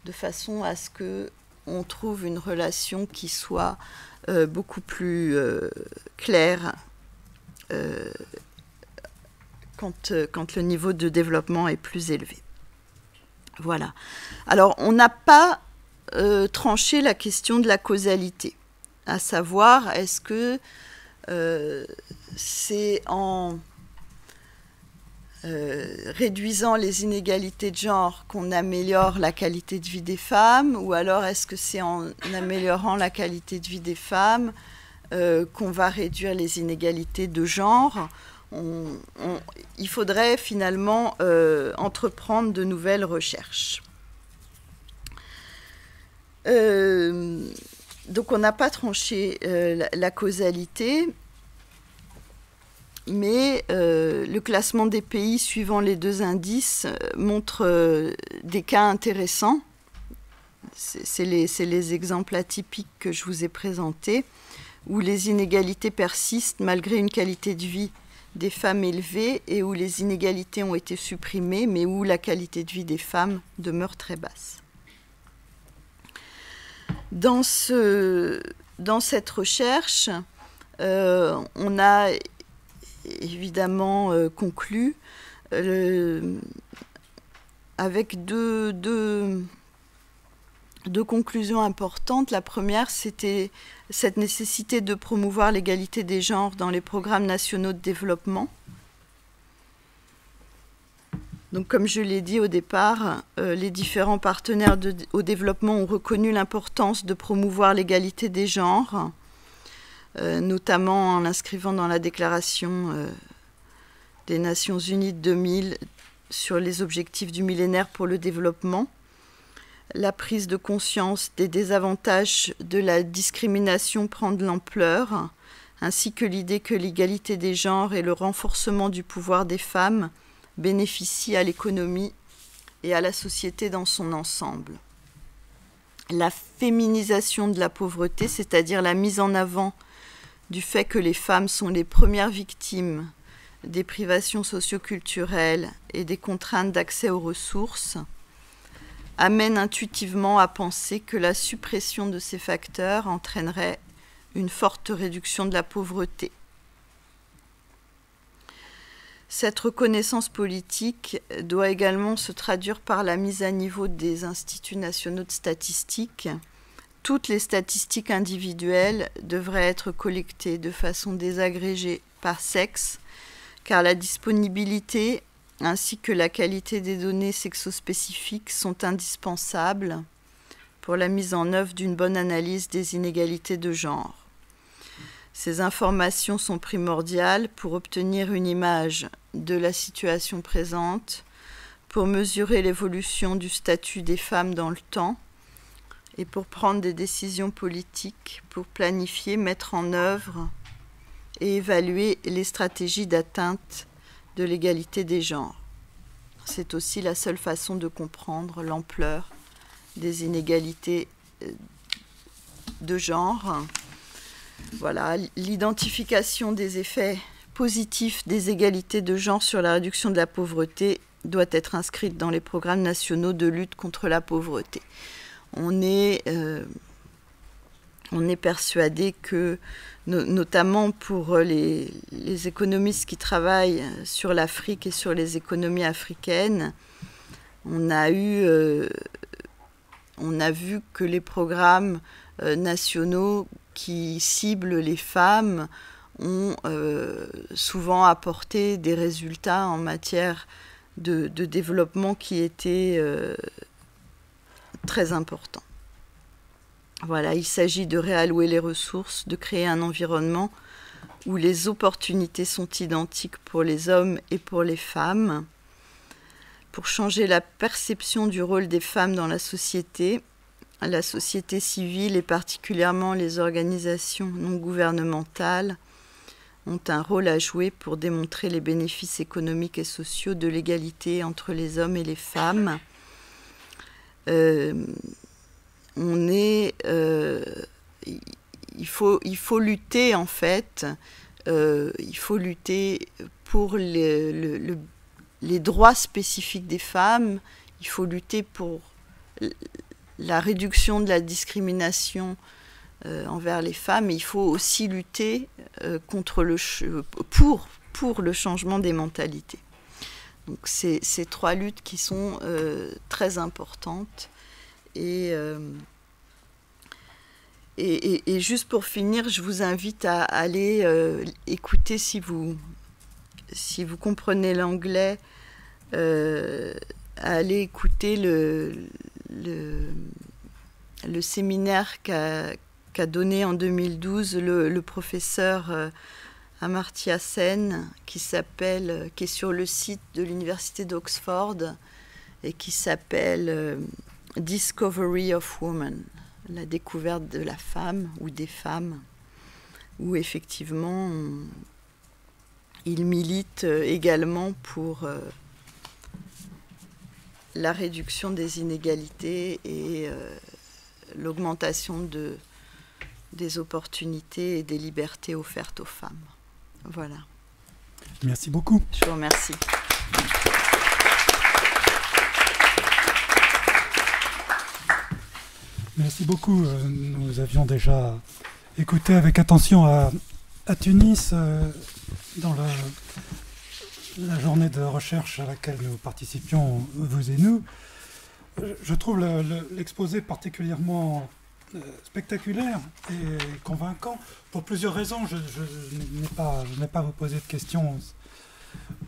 de façon à ce qu'on trouve une relation qui soit beaucoup plus claire quand le niveau de développement est plus élevé. Voilà. Alors, on n'a pas tranché la question de la causalité, à savoir, est-ce que c'est en réduisant les inégalités de genre qu'on améliore la qualité de vie des femmes, ou alors est-ce que c'est en améliorant la qualité de vie des femmes qu'on va réduire les inégalités de genre? Il faudrait finalement entreprendre de nouvelles recherches. Donc on n'a pas tranché la causalité, mais le classement des pays suivant les 2 indices montre des cas intéressants. C'est les exemples atypiques que je vous ai présentés, où les inégalités persistent malgré une qualité de vie des femmes élevée et où les inégalités ont été supprimées, mais où la qualité de vie des femmes demeure très basse. Dans cette recherche, on a évidemment conclu avec deux conclusions importantes. La première, c'était cette nécessité de promouvoir l'égalité des genres dans les programmes nationaux de développement. Donc, comme je l'ai dit au départ, les différents partenaires au développement ont reconnu l'importance de promouvoir l'égalité des genres, notamment en l'inscrivant dans la Déclaration des Nations Unies de 2000 sur les objectifs du millénaire pour le développement. La prise de conscience des désavantages de la discrimination prend de l'ampleur, ainsi que l'idée que l'égalité des genres et le renforcement du pouvoir des femmes bénéficient à l'économie et à la société dans son ensemble. La féminisation de la pauvreté, c'est-à-dire la mise en avant du fait que les femmes sont les premières victimes des privations socioculturelles et des contraintes d'accès aux ressources, amène intuitivement à penser que la suppression de ces facteurs entraînerait une forte réduction de la pauvreté. Cette reconnaissance politique doit également se traduire par la mise à niveau des instituts nationaux de statistiques. Toutes les statistiques individuelles devraient être collectées de façon désagrégée par sexe, car la disponibilité ainsi que la qualité des données sexospécifiques sont indispensables pour la mise en œuvre d'une bonne analyse des inégalités de genre. Ces informations sont primordiales pour obtenir une image de la situation présente, pour mesurer l'évolution du statut des femmes dans le temps et pour prendre des décisions politiques, pour planifier, mettre en œuvre et évaluer les stratégies d'atteinte de l'égalité des genres. C'est aussi la seule façon de comprendre l'ampleur des inégalités de genre. Voilà, l'identification des effets positifs des égalités de genre sur la réduction de la pauvreté doit être inscrite dans les programmes nationaux de lutte contre la pauvreté. On est persuadé que, notamment pour les économistes qui travaillent sur l'Afrique et sur les économies africaines, on a vu que les programmes nationaux qui ciblent les femmes ont souvent apporté des résultats en matière de développement qui étaient très importants. Voilà, il s'agit de réallouer les ressources, de créer un environnement où les opportunités sont identiques pour les hommes et pour les femmes, pour changer la perception du rôle des femmes dans la société civile et particulièrement les organisations non gouvernementales ont un rôle à jouer pour démontrer les bénéfices économiques et sociaux de l'égalité entre les hommes et les femmes. Il faut lutter en fait, il faut lutter pour les droits spécifiques des femmes, il faut lutter pour la réduction de la discrimination envers les femmes, et il faut aussi lutter pour le changement des mentalités. Donc c'est ces 3 luttes qui sont très importantes. Et juste pour finir, je vous invite à aller écouter, si vous comprenez l'anglais, à aller écouter le séminaire qu'a donné en 2012 le professeur Amartya Sen, qui est sur le site de l'université d'Oxford et qui s'appelle Discovery of Women. la découverte de la femme ou des femmes, où effectivement il milite également pour la réduction des inégalités et l'augmentation des opportunités et des libertés offertes aux femmes. Voilà. Merci beaucoup. Je vous remercie. Merci beaucoup. Nous avions déjà écouté avec attention à Tunis dans la journée de recherche à laquelle nous participions, vous et nous. Je trouve l'exposé particulièrement spectaculaire et convaincant pour plusieurs raisons. Je n'ai pas à vous poser de questions,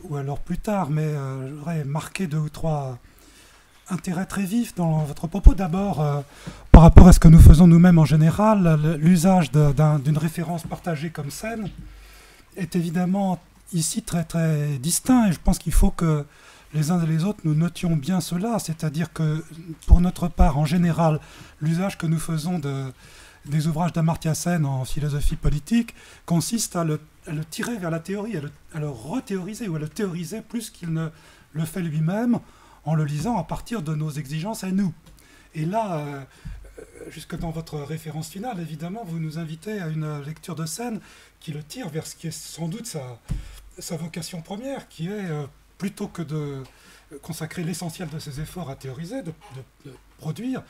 ou alors plus tard, mais je voudrais marquer 2 ou 3 intérêts très vifs dans votre propos. D'abord, par rapport à ce que nous faisons nous-mêmes en général, l'usage d'une référence partagée comme scène est évidemment ici très très distinct, et je pense qu'il faut que les uns et les autres nous notions bien cela, c'est-à-dire que pour notre part, en général, l'usage que nous faisons des ouvrages d'Amartya Sen en philosophie politique consiste à le tirer vers la théorie, à le rethéoriser ou à le théoriser plus qu'il ne le fait lui-même en le lisant à partir de nos exigences à nous. Et là, jusque dans votre référence finale, évidemment, vous nous invitez à une lecture de Sen qui le tire vers ce qui est sans doute sa vocation première, qui est, plutôt que de consacrer l'essentiel de ses efforts à théoriser, de produire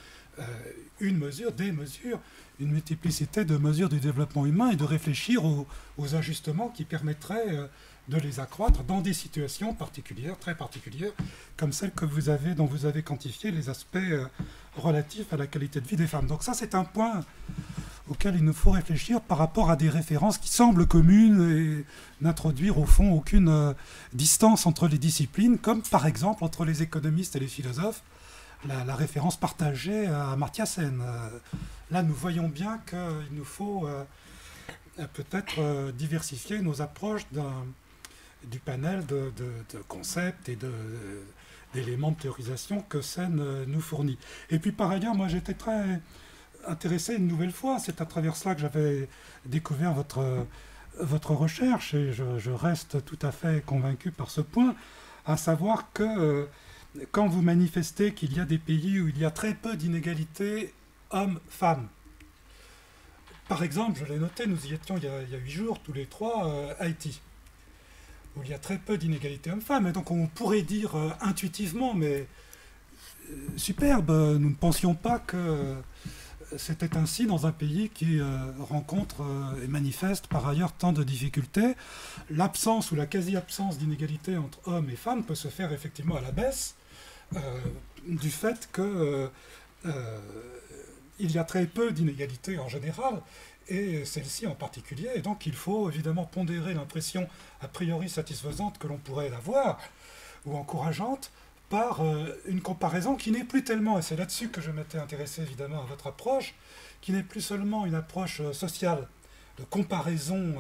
une mesure, des mesures, une multiplicité de mesures du développement humain et de réfléchir aux ajustements qui permettraient de les accroître dans des situations particulières, très particulières, comme celles dont vous avez quantifié les aspects relatifs à la qualité de vie des femmes. Donc ça, c'est un point auquel il nous faut réfléchir par rapport à des références qui semblent communes et n'introduire au fond aucune distance entre les disciplines, comme par exemple entre les économistes et les philosophes, la référence partagée à Amartya Sen. Là, nous voyons bien qu'il nous faut peut-être diversifier nos approches du panel de concepts et d'éléments de théorisation que Sen nous fournit. Et puis par ailleurs, moi j'étais très intéressé une nouvelle fois, c'est à travers cela que j'avais découvert votre recherche, et je reste tout à fait convaincu par ce point, à savoir que quand vous manifestez qu'il y a des pays où il y a très peu d'inégalités hommes-femmes, par exemple, je l'ai noté, nous y étions il y a 8 jours, tous les 3, Haïti, où il y a très peu d'inégalités hommes-femmes, et donc on pourrait dire intuitivement, mais superbe, nous ne pensions pas que c'était ainsi dans un pays qui rencontre et manifeste par ailleurs tant de difficultés. L'absence ou la quasi-absence d'inégalité entre hommes et femmes peut se faire effectivement à la baisse du fait que il y a très peu d'inégalités en général, et celle-ci en particulier, et donc il faut évidemment pondérer l'impression a priori satisfaisante que l'on pourrait avoir, ou encourageante, par une comparaison qui n'est plus tellement, et c'est là-dessus que je m'étais intéressé évidemment à votre approche, qui n'est plus seulement une approche sociale, de comparaison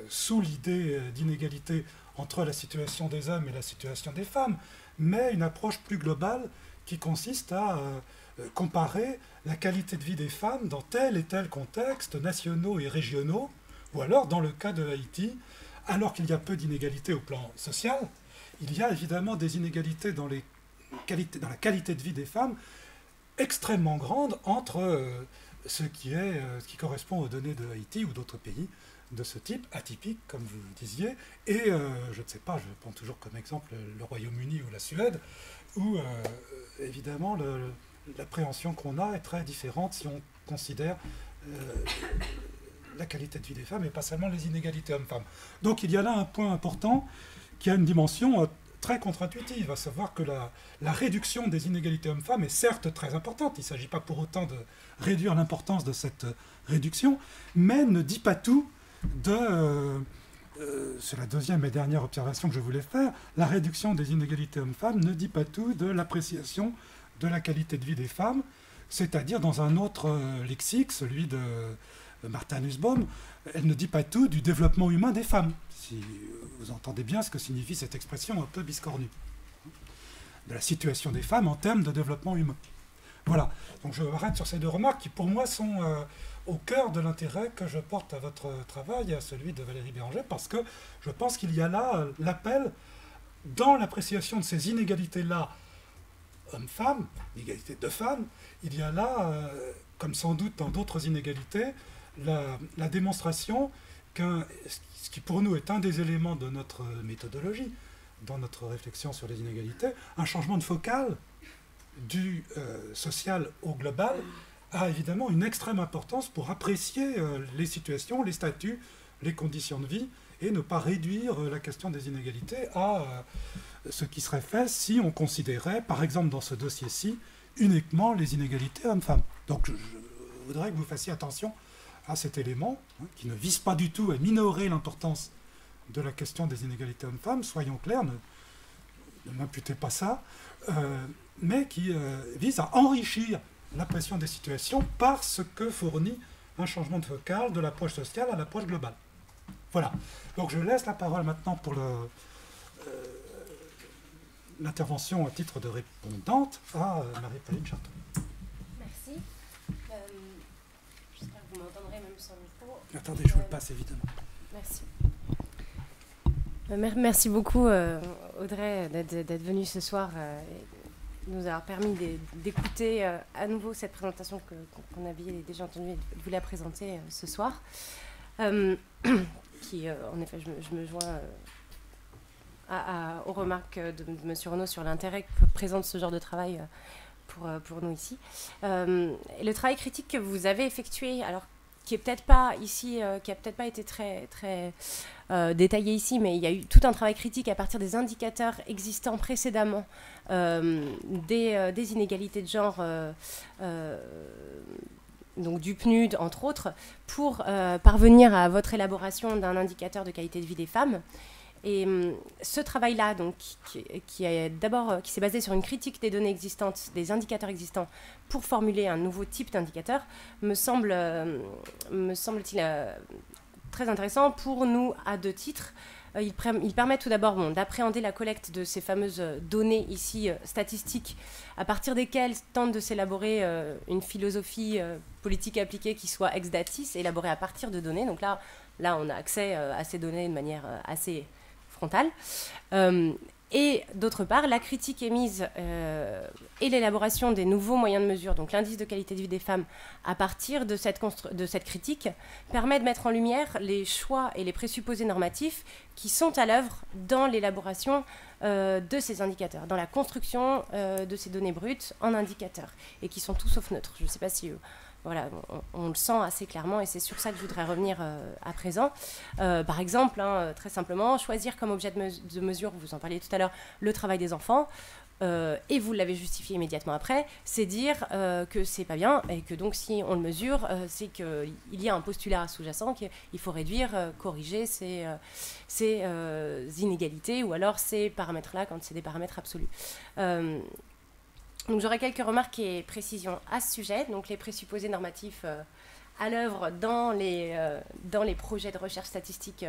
sous l'idée d'inégalité entre la situation des hommes et la situation des femmes, mais une approche plus globale qui consiste à comparer la qualité de vie des femmes dans tel et tel contexte, nationaux et régionaux, ou alors dans le cas de Haïti, alors qu'il y a peu d'inégalités au plan social, il y a évidemment des inégalités dans la qualité de vie des femmes extrêmement grandes entre ce qui correspond aux données de Haïti ou d'autres pays de ce type, atypique, comme vous le disiez, et je ne sais pas, je prends toujours comme exemple le Royaume-Uni ou la Suède, où évidemment l'appréhension qu'on a est très différente si on considère la qualité de vie des femmes et pas seulement les inégalités hommes-femmes. Donc il y a là un point important qui a une dimension très contre-intuitive, à savoir que la réduction des inégalités hommes-femmes est certes très importante, il ne s'agit pas pour autant de réduire l'importance de cette réduction, mais ne dit pas tout c'est la deuxième et dernière observation que je voulais faire, la réduction des inégalités hommes-femmes ne dit pas tout de l'appréciation de la qualité de vie des femmes, c'est-à-dire dans un autre lexique, celui de Martha Nussbaum, elle ne dit pas tout du développement humain des femmes, si vous entendez bien ce que signifie cette expression un peu biscornue, de la situation des femmes en termes de développement humain. Voilà, donc je m'arrête sur ces deux remarques qui pour moi sont au cœur de l'intérêt que je porte à votre travail et à celui de Valérie Béranger, parce que je pense qu'il y a là l'appel dans l'appréciation de ces inégalités-là, hommes-femmes, inégalités de femmes, il y a là, comme sans doute dans d'autres inégalités, la démonstration ce qui pour nous est un des éléments de notre méthodologie, dans notre réflexion sur les inégalités, un changement de focale du social au global a évidemment une extrême importance pour apprécier les situations, les statuts, les conditions de vie, et ne pas réduire la question des inégalités à ce qui serait fait si on considérait, par exemple dans ce dossier-ci, uniquement les inégalités hommes-femmes. Donc je voudrais que vous fassiez attention à cet élément, qui ne vise pas du tout à minorer l'importance de la question des inégalités hommes-femmes, soyons clairs, ne m'imputez pas ça, mais qui vise à enrichir l'impression des situations par ce que fournit un changement de focal de l'approche sociale à l'approche globale. Voilà. Donc je laisse la parole maintenant pour l'intervention à titre de répondante à Marie-Pauline Charton. Merci. J'espère que vous m'entendrez même sans micro. Attendez, je vous le passe évidemment. Merci. Merci beaucoup Audrey d'être venue ce soir et nous avoir permis d'écouter à nouveau cette présentation qu'on avait déjà entendue et de vous la présenter ce soir. Qui, en effet, je me joins aux remarques de M. Renaud sur l'intérêt que présente ce genre de travail pour nous ici. Et le travail critique que vous avez effectué, alors qui est peut-être pas ici, qui a peut-être pas été très détaillé ici, mais il y a eu tout un travail critique à partir des indicateurs existants précédemment des inégalités de genre. Donc du PNUD, entre autres, pour parvenir à votre élaboration d'un indicateur de qualité de vie des femmes. Et ce travail-là, donc, qui s'est basé sur une critique des données existantes, des indicateurs existants, pour formuler un nouveau type d'indicateur, me semble-t-il très intéressant pour nous à deux titres. Il permet tout d'abord d'appréhender la collecte de ces fameuses données ici statistiques, à partir desquelles tente de s'élaborer une philosophie politique appliquée qui soit ex datis, élaborée à partir de données. Donc là on a accès à ces données de manière assez frontale. Et d'autre part, la critique émise et l'élaboration des nouveaux moyens de mesure, donc l'indice de qualité de vie des femmes, à partir de cette critique, permet de mettre en lumière les choix et les présupposés normatifs qui sont à l'œuvre dans l'élaboration de ces indicateurs, dans la construction de ces données brutes en indicateurs, et qui sont tout sauf neutres. Je ne sais pas si... Voilà, on le sent assez clairement et c'est sur ça que je voudrais revenir à présent. Par exemple, très simplement, choisir comme objet de mesure, vous en parliez tout à l'heure, le travail des enfants, et vous l'avez justifié immédiatement après, c'est dire que c'est pas bien et que donc si on le mesure, c'est qu'il y a un postulat sous-jacent qu'il faut réduire, corriger ces inégalités ou alors ces paramètres-là quand c'est des paramètres absolus. Donc j'aurai quelques remarques et précisions à ce sujet. Donc les présupposés normatifs à l'œuvre dans les projets de recherche statistique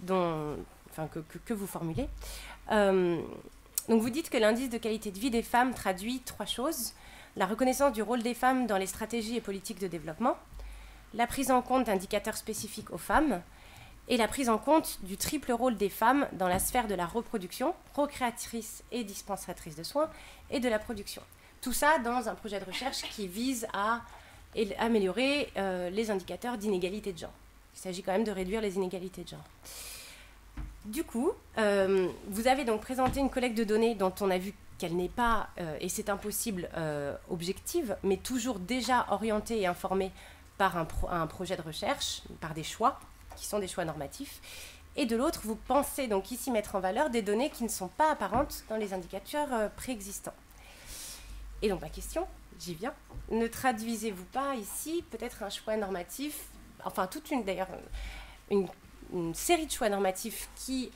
que vous formulez. Donc vous dites que l'indice de qualité de vie des femmes traduit trois choses. La reconnaissance du rôle des femmes dans les stratégies et politiques de développement, la prise en compte d'indicateurs spécifiques aux femmes et la prise en compte du triple rôle des femmes dans la sphère de la reproduction, procréatrice et dispensatrice de soins, et de la production. Tout ça dans un projet de recherche qui vise à améliorer les indicateurs d'inégalité de genre. Il s'agit quand même de réduire les inégalités de genre. Du coup, vous avez donc présenté une collecte de données dont on a vu qu'elle n'est pas, et c'est impossible, objective, mais toujours déjà orientée et informée par un projet de recherche, par des choix, qui sont des choix normatifs. Et de l'autre, vous pensez donc ici mettre en valeur des données qui ne sont pas apparentes dans les indicateurs préexistants. Et donc ma question, j'y viens, ne traduisez-vous pas ici peut-être un choix normatif, enfin toute une série de choix normatifs qui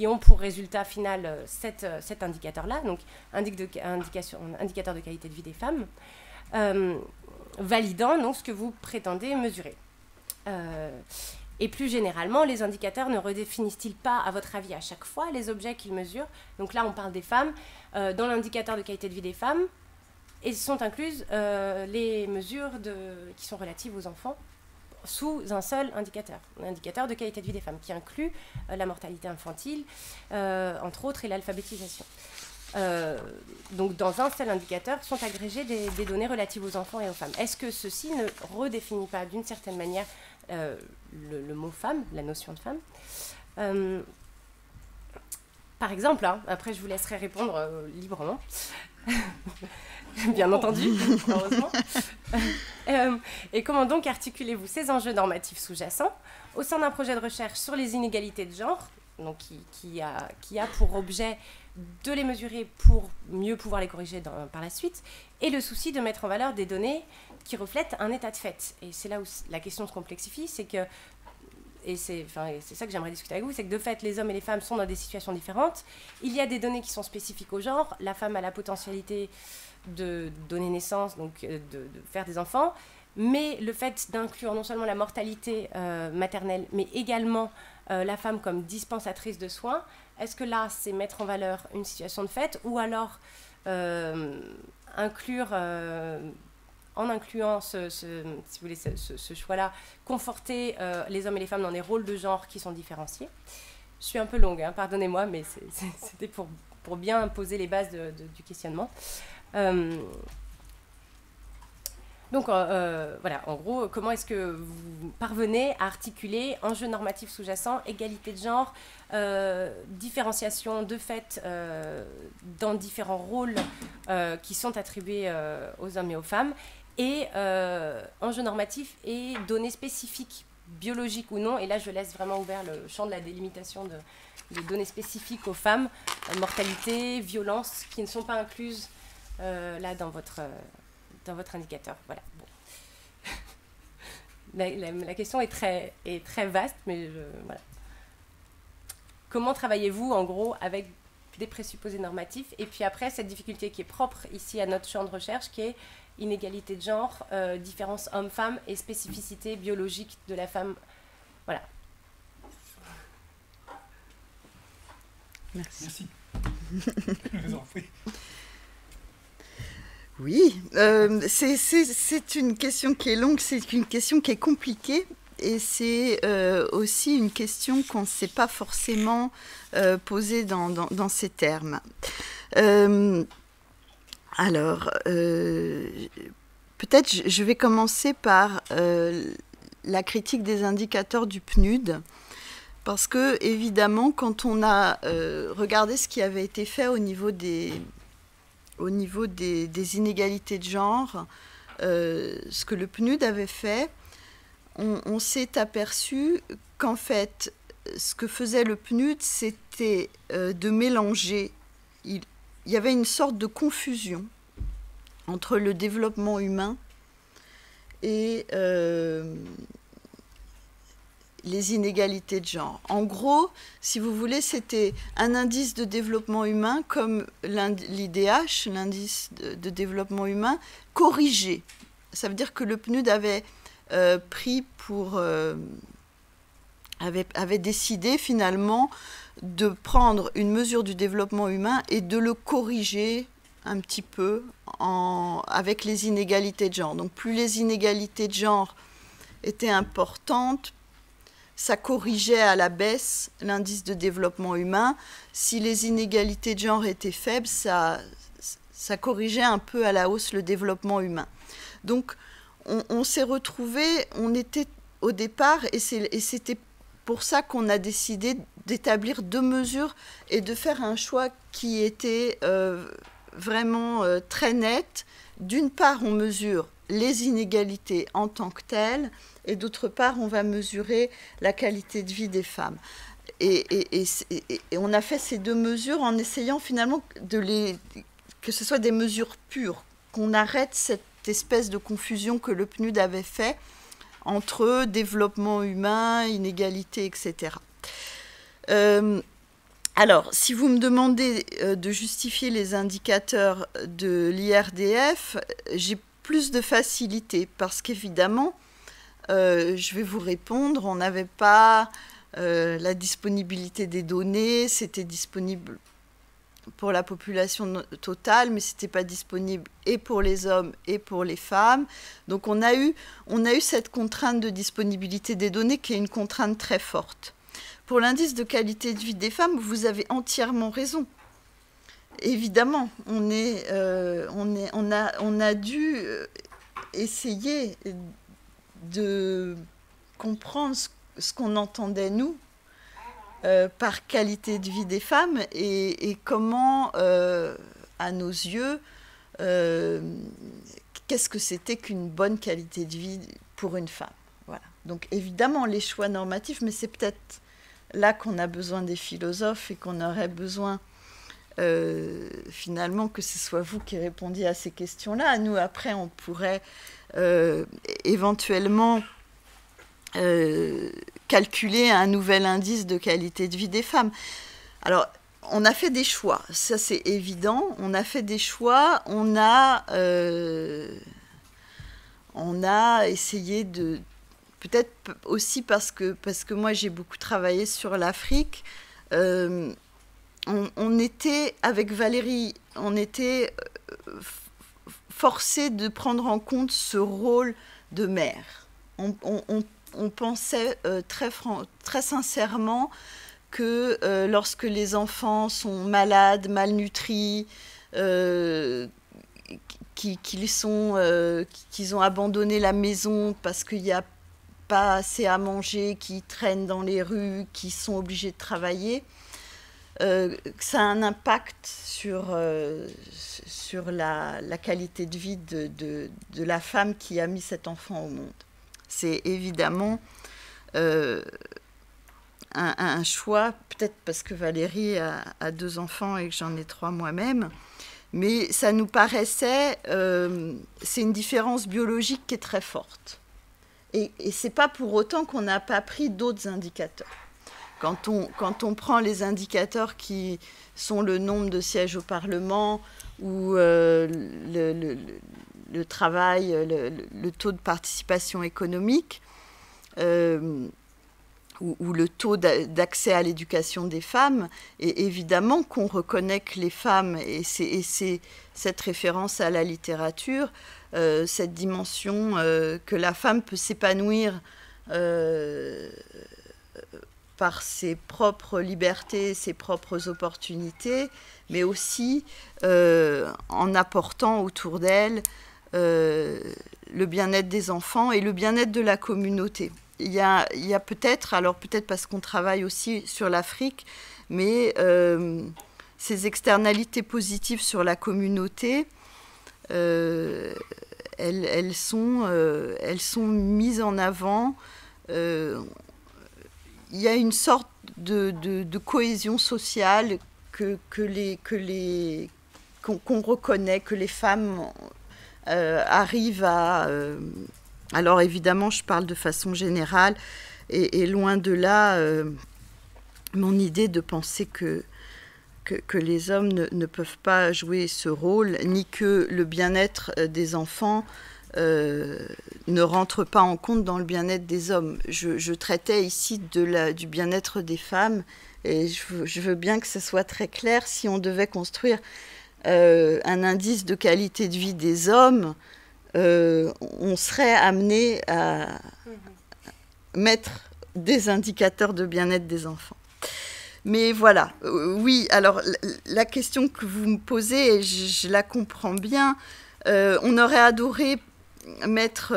ont pour résultat final cet indicateur-là, donc indicateur de qualité de vie des femmes, validant donc ce que vous prétendez mesurer. Et plus généralement, les indicateurs ne redéfinissent-ils pas, à votre avis, à chaque fois les objets qu'ils mesurent? Donc là, on parle des femmes. Dans l'indicateur de qualité de vie des femmes, et sont incluses les mesures qui sont relatives aux enfants sous un seul indicateur, un indicateur de qualité de vie des femmes, qui inclut la mortalité infantile, entre autres, et l'alphabétisation. Donc dans un seul indicateur sont agrégées des données relatives aux enfants et aux femmes. Est-ce que ceci ne redéfinit pas d'une certaine manière le mot femme, la notion de femme? Par exemple, hein, après je vous laisserai répondre librement, bien entendu, heureusement. Et comment donc articulez-vous ces enjeux normatifs sous-jacents au sein d'un projet de recherche sur les inégalités de genre, donc qui a pour objet de les mesurer pour mieux pouvoir les corriger par la suite, et le souci de mettre en valeur des données qui reflètent un état de fait. Et c'est là où la question se complexifie, c'est que, et c'est ça que j'aimerais discuter avec vous, c'est que de fait, les hommes et les femmes sont dans des situations différentes. Il y a des données qui sont spécifiques au genre. La femme a la potentialité de donner naissance, donc de faire des enfants, mais le fait d'inclure non seulement la mortalité maternelle, mais également la femme comme dispensatrice de soins, est-ce que là, c'est mettre en valeur une situation de fait, ou alors inclure, en incluant si vous voulez, ce choix-là, conforter les hommes et les femmes dans des rôles de genre qui sont différenciés? Je suis un peu longue, hein, pardonnez-moi, mais c'était pour bien poser les bases du questionnement. Donc voilà, en gros, comment est-ce que vous parvenez à articuler enjeux normatifs sous-jacents, égalité de genre, différenciation de fait dans différents rôles qui sont attribués aux hommes et aux femmes, et enjeux normatifs et données spécifiques, biologiques ou non, et là je laisse vraiment ouvert le champ de la délimitation des données spécifiques aux femmes, mortalité, violence, qui ne sont pas incluses là dans votre indicateur. Voilà. Bon. La question est très vaste, mais voilà. Comment travaillez-vous, en gros, avec des présupposés normatifs, et puis après, cette difficulté qui est propre ici à notre champ de recherche, qui est inégalité de genre, différence homme-femme et spécificité biologique de la femme. Voilà. Merci. Je vous en prie. Oui, c'est une question qui est longue, c'est une question qui est compliquée, et c'est aussi une question qu'on ne s'est pas forcément posée dans ces termes. Alors, peut-être je vais commencer par la critique des indicateurs du PNUD, parce que, évidemment, quand on a regardé ce qui avait été fait au niveau des inégalités de genre, ce que le PNUD avait fait, on s'est aperçu qu'en fait, ce que faisait le PNUD, c'était de mélanger. Il y avait une sorte de confusion entre le développement humain et les inégalités de genre. En gros, si vous voulez, c'était un indice de développement humain comme l'IDH, l'indice de développement humain, corrigé. Ça veut dire que le PNUD avait avait décidé finalement de prendre une mesure du développement humain et de le corriger un petit peu avec les inégalités de genre. Donc plus les inégalités de genre étaient importantes, ça corrigeait à la baisse l'indice de développement humain. Si les inégalités de genre étaient faibles, ça corrigeait un peu à la hausse le développement humain. Donc, on s'est retrouvés, on était au départ, et c'était pour ça qu'on a décidé d'établir 2 mesures et de faire un choix qui était vraiment très net. D'une part, on mesure les inégalités en tant que telles, et d'autre part, on va mesurer la qualité de vie des femmes. Et on a fait ces 2 mesures en essayant finalement que ce soit des mesures pures, qu'on arrête cette espèce de confusion que le PNUD avait fait entre développement humain, inégalité, etc. Alors, si vous me demandez de justifier les indicateurs de l'IRDF, j'ai plus de facilité parce qu'évidemment, je vais vous répondre, on n'avait pas la disponibilité des données, c'était disponible pour la population totale, mais ce n'était pas disponible et pour les hommes et pour les femmes. Donc on a eu cette contrainte de disponibilité des données qui est une contrainte très forte. Pour l'indice de qualité de vie des femmes, vous avez entièrement raison. Évidemment, on a dû essayer de comprendre ce qu'on entendait, nous, par qualité de vie des femmes et comment, à nos yeux, qu'est-ce que c'était qu'une bonne qualité de vie pour une femme. Voilà. Donc évidemment, les choix normatifs, mais c'est peut-être là qu'on a besoin des philosophes et qu'on aurait besoin finalement que ce soit vous qui répondiez à ces questions-là. Nous, après, on pourrait éventuellement calculer un nouvel indice de qualité de vie des femmes. Alors, on a fait des choix, ça c'est évident. On a fait des choix, on a essayé de... Peut-être aussi parce que moi j'ai beaucoup travaillé sur l'Afrique. On était, avec Valérie, on était forcé de prendre en compte ce rôle de mère. On pensait très sincèrement que lorsque les enfants sont malades, malnutris, qu'ils ont abandonné la maison parce qu'il n'y a pas assez à manger, qui traînent dans les rues, qui sont obligés de travailler, ça a un impact sur la qualité de vie de la femme qui a mis cet enfant au monde. C'est évidemment un choix, peut-être parce que Valérie a 2 enfants et que j'en ai 3 moi-même, mais ça nous paraissait, c'est une différence biologique qui est très forte. Et ce n'est pas pour autant qu'on n'a pas pris d'autres indicateurs. Quand on prend les indicateurs qui sont le nombre de sièges au Parlement ou le travail, le taux de participation économique ou le taux d'accès à l'éducation des femmes, et évidemment qu'on reconnaît que les femmes, et c'est cette référence à la littérature, cette dimension que la femme peut s'épanouir par ses propres libertés, ses propres opportunités, mais aussi en apportant autour d'elle le bien-être des enfants et le bien-être de la communauté. Il y a peut-être, alors peut-être parce qu'on travaille aussi sur l'Afrique, mais ces externalités positives sur la communauté, elles sont mises en avant. Il y a une sorte de cohésion sociale qu'on reconnaît, que les femmes arrivent à... alors évidemment, je parle de façon générale, et loin de là, mon idée de penser que les hommes ne peuvent pas jouer ce rôle, ni que le bien-être des enfants ne rentre pas en compte dans le bien-être des hommes. Je traitais ici du bien-être des femmes, et je veux bien que ce soit très clair. Si on devait construire un indice de qualité de vie des hommes, on serait amené à mettre des indicateurs de bien-être des enfants. Mais voilà, oui, alors la question que vous me posez, je la comprends bien. On aurait adoré mettre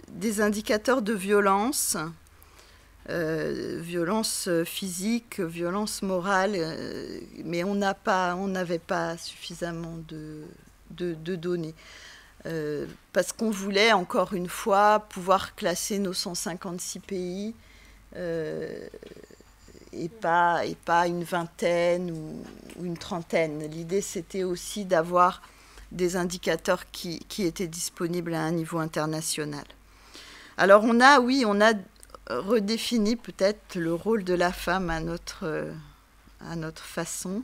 des indicateurs de violence, violence physique, violence morale, mais on n'avait pas suffisamment de données. Parce qu'on voulait, encore une fois, pouvoir classer nos 156 pays et pas une vingtaine ou une trentaine. L'idée, c'était aussi d'avoir des indicateurs qui étaient disponibles à un niveau international. Alors, on a redéfini peut-être le rôle de la femme à notre façon.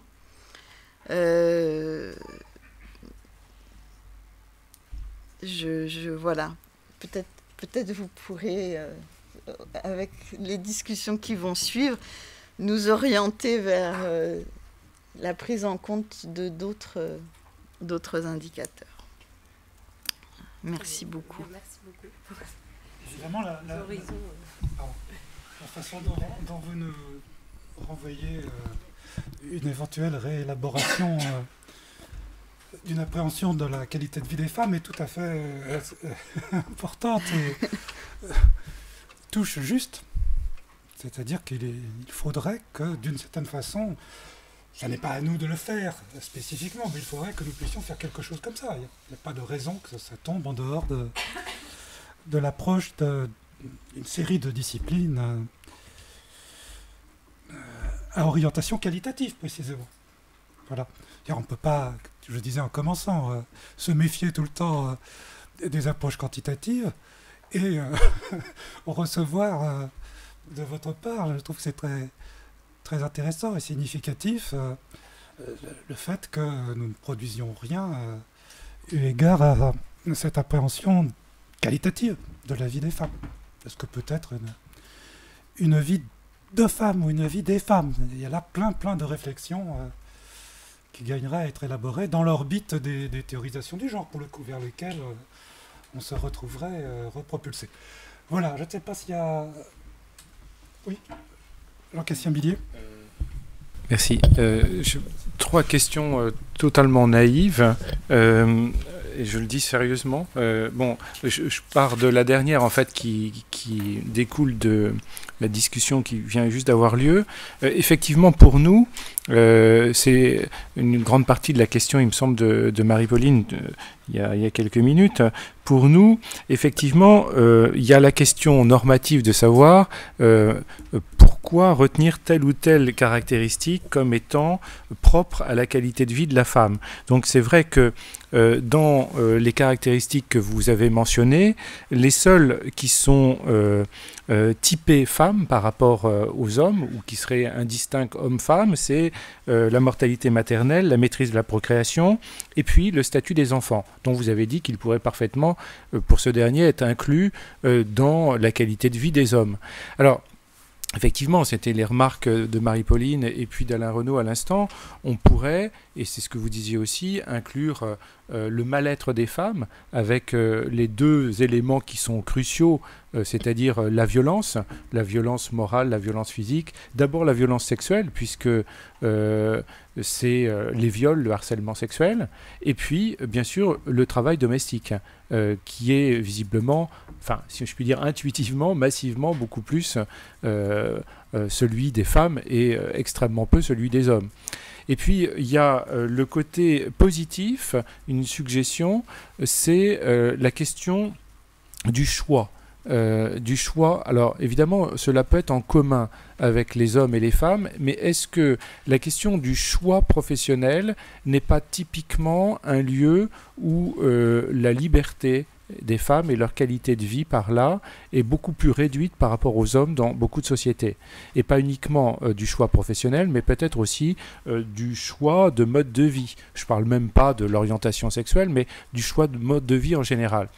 Voilà, peut-être vous pourrez, avec les discussions qui vont suivre, nous orienter vers la prise en compte de d'autres indicateurs. Merci beaucoup. Merci beaucoup. Évidemment, la façon dont vous nous renvoyez une éventuelle réélaboration d'une appréhension de la qualité de vie des femmes est tout à fait importante et touche juste. C'est-à-dire qu'il faudrait que, d'une certaine façon, ça n'est pas à nous de le faire spécifiquement, mais il faudrait que nous puissions faire quelque chose comme ça. Il n'y a pas de raison que ça tombe en dehors de l'approche d'une série de disciplines à orientation qualitative, précisément. Voilà. On ne peut pas, je disais en commençant, se méfier tout le temps des approches quantitatives et recevoir de votre part, je trouve que c'est très, très intéressant et significatif, le fait que nous ne produisions rien eu égard à cette appréhension qualitative de la vie des femmes. Parce que peut-être une vie de femmes ou une vie des femmes, il y a là plein de réflexions qui gagneraient à être élaborées dans l'orbite des théorisations du genre, pour le coup, vers lesquelles on se retrouverait repropulsé. Voilà, je ne sais pas s'il y a... Oui, Jean-Cassien Billier. Merci. 3 questions totalement naïves. Et je le dis sérieusement. Je pars de la dernière, en fait, qui découle de la discussion qui vient juste d'avoir lieu. Effectivement, pour nous, c'est une grande partie de la question, il me semble, de Marie-Pauline, il y a quelques minutes. Pour nous, effectivement, il y a la question normative de savoir pourquoi retenir telle ou telle caractéristique comme étant propre à la qualité de vie de la femme. Donc c'est vrai que dans les caractéristiques que vous avez mentionnées, les seules qui sont typées femmes par rapport aux hommes, ou qui seraient indistincts homme-femme, c'est la mortalité maternelle, la maîtrise de la procréation, et puis le statut des enfants, dont vous avez dit qu'il pourrait parfaitement, pour ce dernier, être inclus dans la qualité de vie des hommes. Alors, effectivement, c'était les remarques de Marie-Pauline et puis d'Alain Renaud à l'instant. On pourrait, et c'est ce que vous disiez aussi, inclure le mal-être des femmes avec les 2 éléments qui sont cruciaux, c'est-à-dire la violence morale, la violence physique. D'abord la violence sexuelle, puisque c'est les viols, le harcèlement sexuel, et puis bien sûr le travail domestique, qui est visiblement, enfin si je puis dire intuitivement, massivement beaucoup plus celui des femmes et extrêmement peu celui des hommes. Et puis il y a le côté positif, une suggestion, c'est la question du choix. Alors évidemment cela peut être en commun avec les hommes et les femmes, mais est-ce que la question du choix professionnel n'est pas typiquement un lieu où la liberté des femmes et leur qualité de vie par là est beaucoup plus réduite par rapport aux hommes dans beaucoup de sociétés, et pas uniquement du choix professionnel, mais peut-être aussi du choix de mode de vie. Je ne parle même pas de l'orientation sexuelle, mais du choix de mode de vie en général.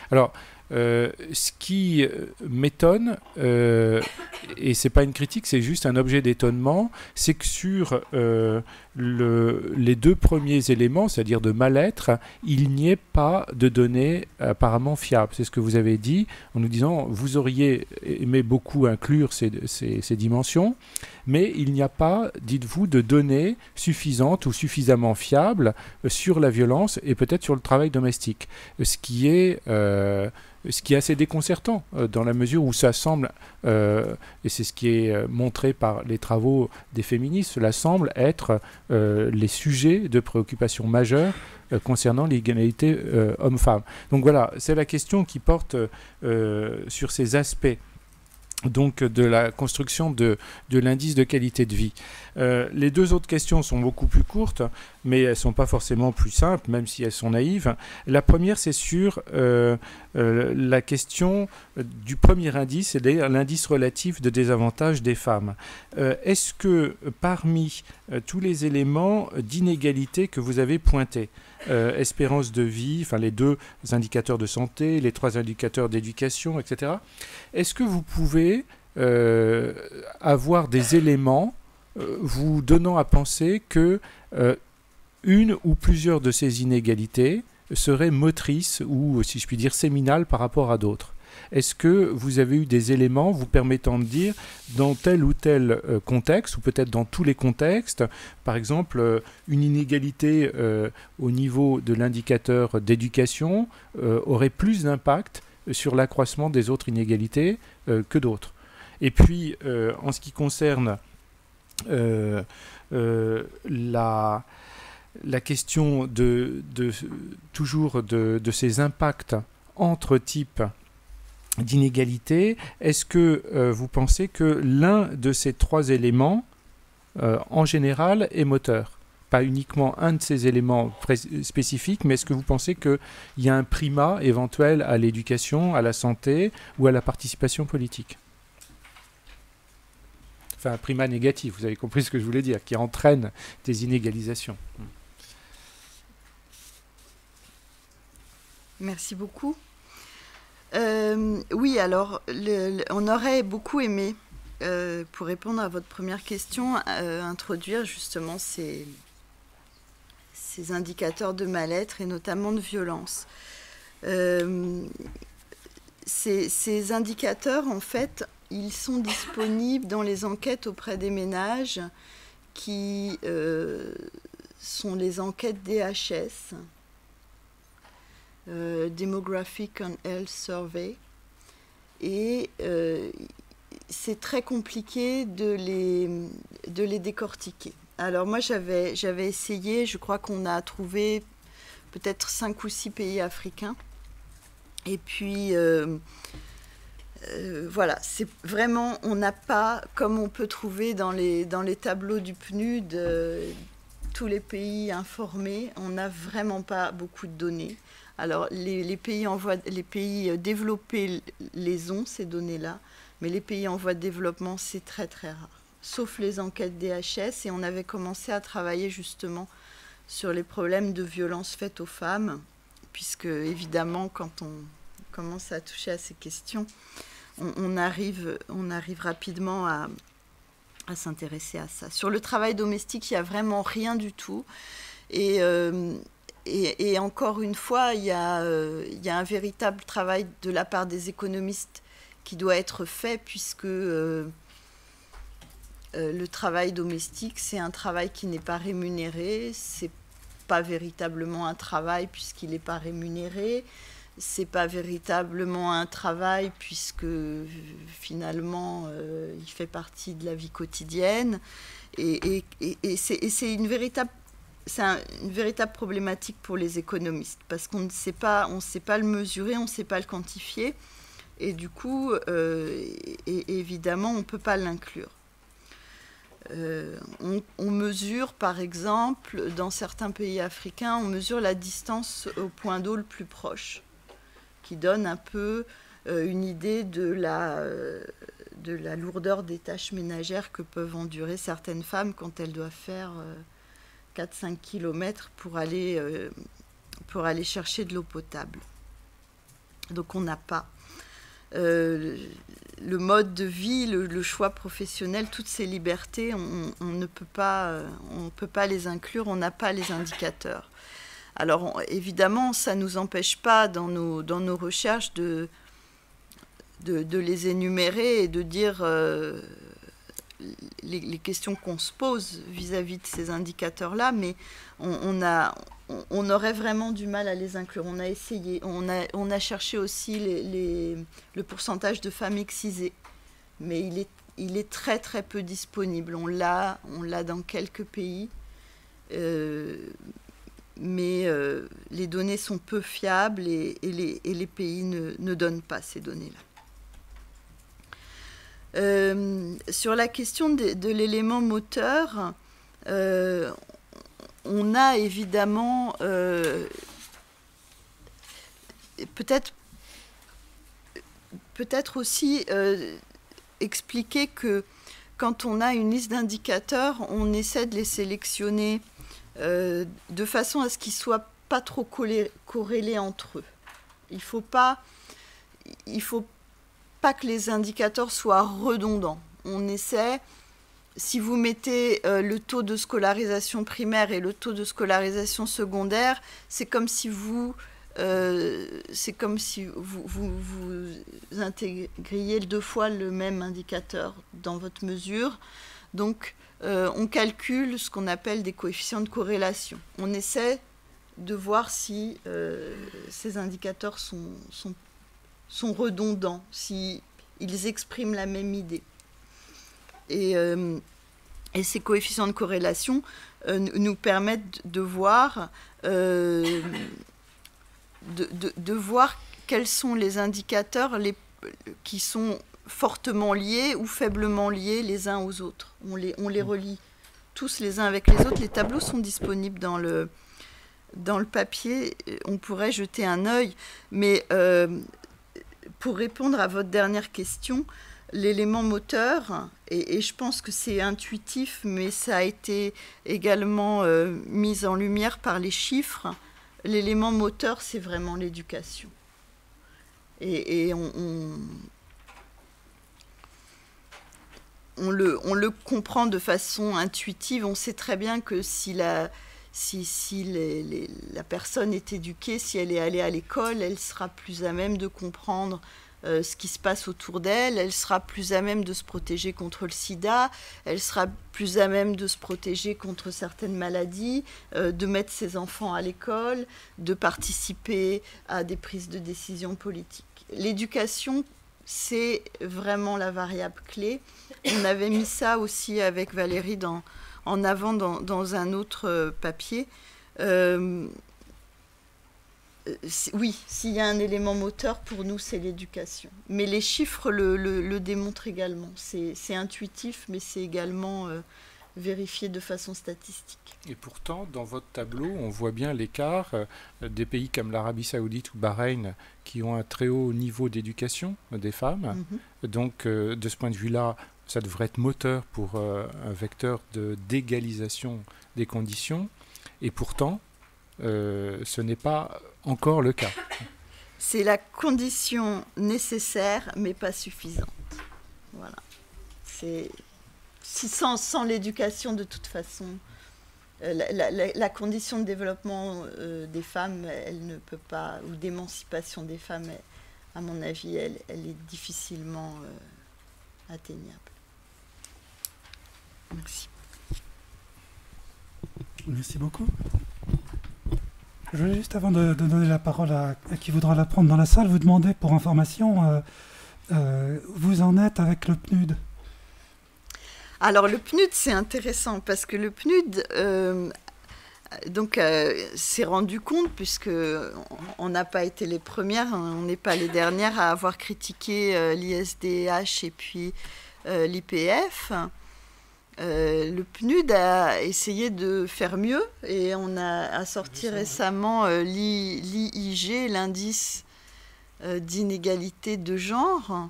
Alors ce qui m'étonne, et c'est pas une critique, c'est juste un objet d'étonnement, c'est que sur les 2 premiers éléments, c'est-à-dire de mal-être, il n'y ait pas de données apparemment fiables. C'est ce que vous avez dit en nous disant vous auriez aimé beaucoup inclure ces dimensions, mais il n'y a pas, dites-vous, de données suffisantes ou suffisamment fiables sur la violence et peut-être sur le travail domestique, ce qui est assez déconcertant dans la mesure où ça semble, et c'est ce qui est montré par les travaux des féministes, cela semble être les sujets de préoccupation majeure concernant l'égalité homme-femme. Donc voilà, c'est la question qui porte sur ces aspects donc de la construction de l'indice de qualité de vie. Les 2 autres questions sont beaucoup plus courtes, mais elles ne sont pas forcément plus simples, même si elles sont naïves. La première, c'est sur la question du premier indice, c'est-à-dire l'indice relatif de désavantage des femmes. Est-ce que parmi tous les éléments d'inégalité que vous avez pointés, espérance de vie, enfin les 2 indicateurs de santé, les 3 indicateurs d'éducation, etc. Est-ce que vous pouvez avoir des éléments vous donnant à penser que une ou plusieurs de ces inégalités seraient motrices ou, si je puis dire, séminales par rapport à d'autres. Est-ce que vous avez eu des éléments vous permettant de dire, dans tel ou tel contexte, ou peut-être dans tous les contextes, par exemple, une inégalité au niveau de l'indicateur d'éducation aurait plus d'impact sur l'accroissement des autres inégalités que d'autres? Et puis, en ce qui concerne la question toujours de ces impacts entre types d'inégalités, est-ce que vous pensez que l'un de ces trois éléments, en général, est moteur? Pas uniquement un de ces éléments spécifiques, mais est-ce que vous pensez qu'il y a un primat éventuel à l'éducation, à la santé ou à la participation politique? Enfin, un primat négatif, vous avez compris ce que je voulais dire, qui entraîne des inégalisations. Merci beaucoup. Oui, alors, on aurait beaucoup aimé, pour répondre à votre première question, introduire justement ces indicateurs de mal-être et notamment de violence. Ces indicateurs, en fait, ils sont disponibles dans les enquêtes auprès des ménages qui sont les enquêtes DHS, Demographic and Health Survey, et c'est très compliqué de les décortiquer. Alors moi j'avais essayé, je crois qu'on a trouvé peut-être 5 ou 6 pays africains, et puis voilà, c'est vraiment, on n'a pas, comme on peut trouver dans les tableaux du PNUD, tous les pays informés, on n'a vraiment pas beaucoup de données. Alors, les pays développés les ont, ces données-là, mais les pays en voie de développement, c'est très, très rare. Sauf les enquêtes DHS, et on avait commencé à travailler justement sur les problèmes de violence faites aux femmes, puisque, évidemment, quand on commence à toucher à ces questions, on arrive rapidement à s'intéresser à ça. Sur le travail domestique, il n'y a vraiment rien du tout. Et encore une fois, il y a un véritable travail de la part des économistes qui doit être fait, puisque le travail domestique, c'est un travail qui n'est pas rémunéré, c'est pas véritablement un travail puisqu'il n'est pas rémunéré, c'est pas véritablement un travail puisque finalement il fait partie de la vie quotidienne, et c'est une véritable problématique pour les économistes, parce qu'on ne sait pas le mesurer, on ne sait pas le quantifier, et du coup, évidemment, on ne peut pas l'inclure. On mesure, par exemple, dans certains pays africains, on mesure la distance au point d'eau le plus proche, qui donne un peu une idée de la lourdeur des tâches ménagères que peuvent endurer certaines femmes quand elles doivent faire 4-5 km pour aller chercher de l'eau potable. Donc on n'a pas le mode de vie, le choix professionnel, toutes ces libertés, on ne peut pas les inclure, on n'a pas les indicateurs. Alors évidemment, ça ne nous empêche pas dans nos recherches de les énumérer et de dire les questions qu'on se pose vis-à-vis de ces indicateurs-là, mais on aurait vraiment du mal à les inclure. On a essayé, on a cherché aussi le pourcentage de femmes excisées, mais il est très très peu disponible. On l'a dans quelques pays, mais les données sont peu fiables et les pays ne donnent pas ces données-là. Sur la question de l'élément moteur, on a évidemment peut-être aussi expliquer que quand on a une liste d'indicateurs, on essaie de les sélectionner de façon à ce qu'ils ne soient pas trop corrélés entre eux. Il ne faut pas que les indicateurs soient redondants. On essaie si vous mettez le taux de scolarisation primaire et le taux de scolarisation secondaire, c'est comme si vous intégriez 2 fois le même indicateur dans votre mesure. Donc, on calcule ce qu'on appelle des coefficients de corrélation. On essaie de voir si ces indicateurs sont redondants, si ils expriment la même idée. Et ces coefficients de corrélation nous permettent de voir, voir quels sont les indicateurs qui sont fortement liés ou faiblement liés les uns aux autres. On les relie tous les uns avec les autres. Les tableaux sont disponibles dans le papier. On pourrait jeter un œil, mais pour répondre à votre dernière question, l'élément moteur, et je pense que c'est intuitif, mais ça a été également mis en lumière par les chiffres, l'élément moteur, c'est vraiment l'éducation. Et on le comprend de façon intuitive. On sait très bien que si la personne est éduquée, si elle est allée à l'école, elle sera plus à même de comprendre ce qui se passe autour d'elle, elle sera plus à même de se protéger contre le sida, elle sera plus à même de se protéger contre certaines maladies, de mettre ses enfants à l'école, de participer à des prises de décision politiques. L'éducation, c'est vraiment la variable clé. On avait mis ça aussi avec Valérie en avant dans un autre papier. Oui, s'il y a un élément moteur, pour nous, c'est l'éducation. Mais les chiffres le démontrent également. C'est intuitif, mais c'est également vérifié de façon statistique. Et pourtant, dans votre tableau, on voit bien l'écart des pays comme l'Arabie Saoudite ou Bahreïn qui ont un très haut niveau d'éducation des femmes. Donc, de ce point de vue-là, ça devrait être moteur pour un vecteur d'égalisation des conditions. Et pourtant, ce n'est pas encore le cas. C'est la condition nécessaire, mais pas suffisante. Voilà. Sans l'éducation, de toute façon, la condition de développement des femmes, elle ne peut pas, ou d'émancipation des femmes, à mon avis, elle est difficilement atteignable. Merci. Merci beaucoup. Je voulais juste, avant de donner la parole à qui voudra la prendre dans la salle, vous demander pour information, vous en êtes avec le PNUD? Alors le PNUD, c'est intéressant parce que le PNUD s'est rendu compte, puisqu'on n'a pas été les premières, on n'est pas les dernières à avoir critiqué l'ISDH et puis l'IPF. Le PNUD a essayé de faire mieux et on a sorti récemment l'IIG, l'indice d'inégalité de genre.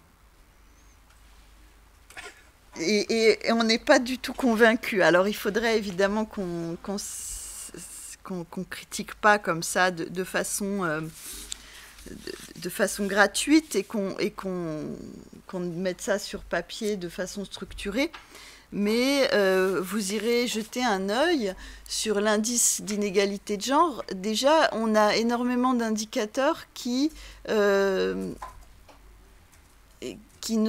Et on n'est pas du tout convaincu. Alors il faudrait évidemment qu'on critique pas comme ça de façon gratuite et qu'on mette ça sur papier de façon structurée. Mais vous irez jeter un œil sur l'indice d'inégalité de genre. Déjà, on a énormément d'indicateurs qui ne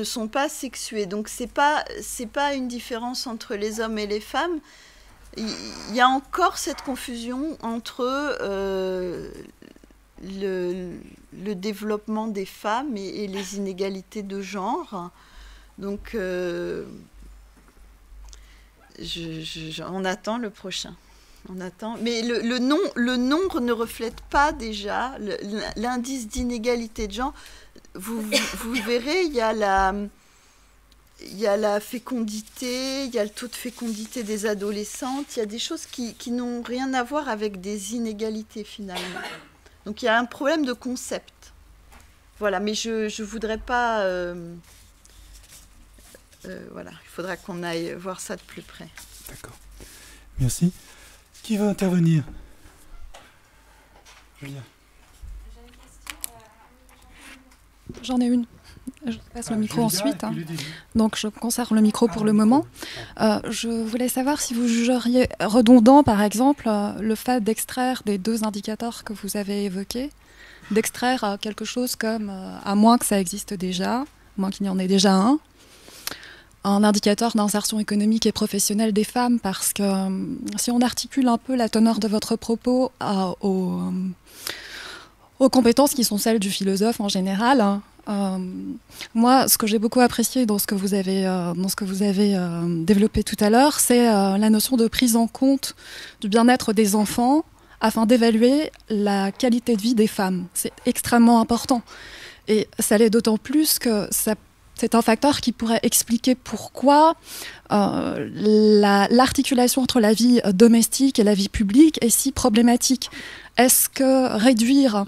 sont pas sexués. Donc, c'est pas une différence entre les hommes et les femmes. Il y a encore cette confusion entre le développement des femmes et les inégalités de genre. Donc, on attend le prochain. On attend. Mais le nombre ne reflète pas déjà l'indice d'inégalité de genre. Vous verrez, il y a la fécondité, il y a le taux de fécondité des adolescentes, il y a des choses qui n'ont rien à voir avec des inégalités finalement. Donc il y a un problème de concept. Voilà, mais je ne voudrais pas... voilà, il faudra qu'on aille voir ça de plus près. D'accord. Merci. Qui veut intervenir? Julien. J'en ai une. Je passe le micro ensuite. Donc, je conserve le micro pour le moment. Je voulais savoir si vous jugeriez redondant, par exemple, le fait d'extraire des 2 indicateurs que vous avez évoqués, d'extraire quelque chose comme, à moins que ça existe déjà, à moins qu'il y en ait déjà un indicateur d'insertion économique et professionnelle des femmes, parce que si on articule un peu la teneur de votre propos aux compétences qui sont celles du philosophe en général, moi, ce que j'ai beaucoup apprécié dans ce que vous avez, développé tout à l'heure, c'est la notion de prise en compte du bien-être des enfants afin d'évaluer la qualité de vie des femmes. C'est extrêmement important. Et ça l'est d'autant plus que c'est un facteur qui pourrait expliquer pourquoi l'articulation entre la vie domestique et la vie publique est si problématique. Est-ce que réduire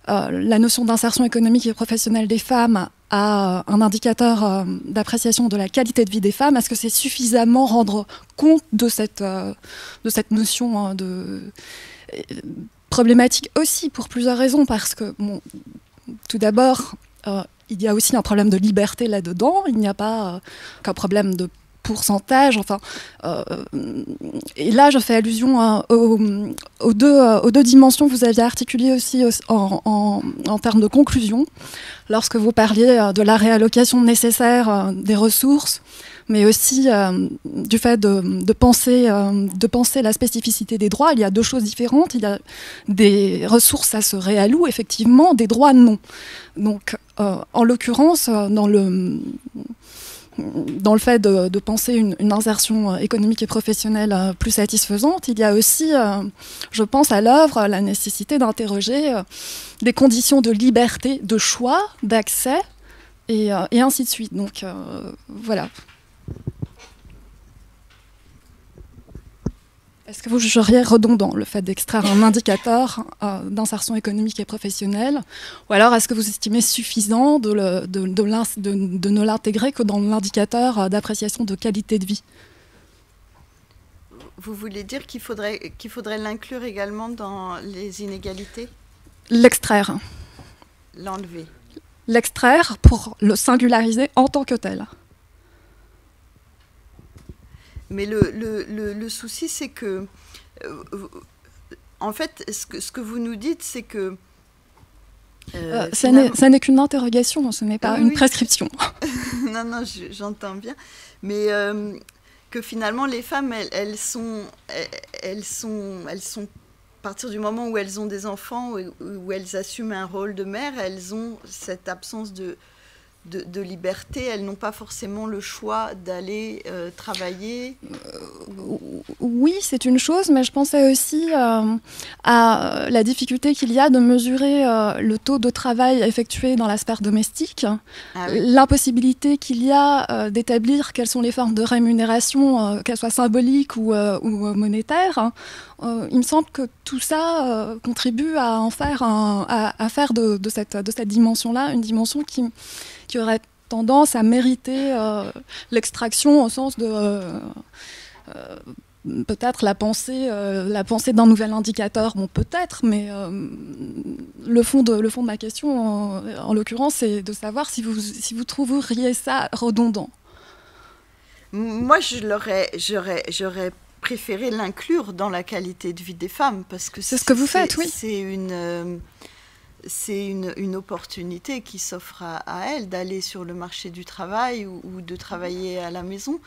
la notion d'insertion économique et professionnelle des femmes à un indicateur d'appréciation de la qualité de vie des femmes, est-ce que c'est suffisamment rendre compte de cette notion problématique aussi pour plusieurs raisons, parce que, bon, tout d'abord, il y a aussi un problème de liberté là-dedans, il n'y a pas qu'un problème de pourcentage, enfin, et là je fais allusion aux deux dimensions que vous aviez articulées aussi en termes de conclusion, lorsque vous parliez de la réallocation nécessaire des ressources, mais aussi du fait de penser la spécificité des droits. Il y a 2 choses différentes, il y a des ressources, ça se réalloue effectivement, des droits non. Donc en l'occurrence, dans le fait de penser une insertion économique et professionnelle plus satisfaisante, il y a aussi, je pense, à l'œuvre la nécessité d'interroger des conditions de liberté, de choix, d'accès, et ainsi de suite. Donc voilà. Est-ce que vous jugeriez redondant le fait d'extraire un indicateur d'insertion économique et professionnelle, ou alors est-ce que vous estimez suffisant de ne l'intégrer que dans l'indicateur d'appréciation de qualité de vie? Vous voulez dire qu'il faudrait l'inclure également dans les inégalités? L'extraire. L'enlever. L'extraire pour le singulariser en tant que tel. Mais le souci, c'est que, en fait, ce que vous nous dites, c'est que... ça n'est qu'une interrogation, ce n'est pas une prescription. Non, j'entends bien. Mais que finalement, les femmes, elles sont, à partir du moment où elles ont des enfants, où elles assument un rôle de mère, elles ont cette absence de liberté, elles n'ont pas forcément le choix d'aller travailler. Oui, c'est une chose, mais je pensais aussi à la difficulté qu'il y a de mesurer le taux de travail effectué dans la sphère domestique, l'impossibilité qu'il y a d'établir quelles sont les formes de rémunération, qu'elles soient symboliques ou monétaires. Il me semble que tout ça contribue à en faire à faire de cette dimension-là une dimension qui aurait tendance à mériter l'extraction au sens de peut-être la pensée d'un nouvel indicateur. Bon, peut-être, mais le fond de ma question, en l'occurrence, c'est de savoir si vous trouveriez ça redondant. Moi, j'aurais préféré l'inclure dans la qualité de vie des femmes, parce que c'est ce que vous faites, oui. C'est une opportunité qui s'offre à elles d'aller sur le marché du travail ou de travailler à la maison.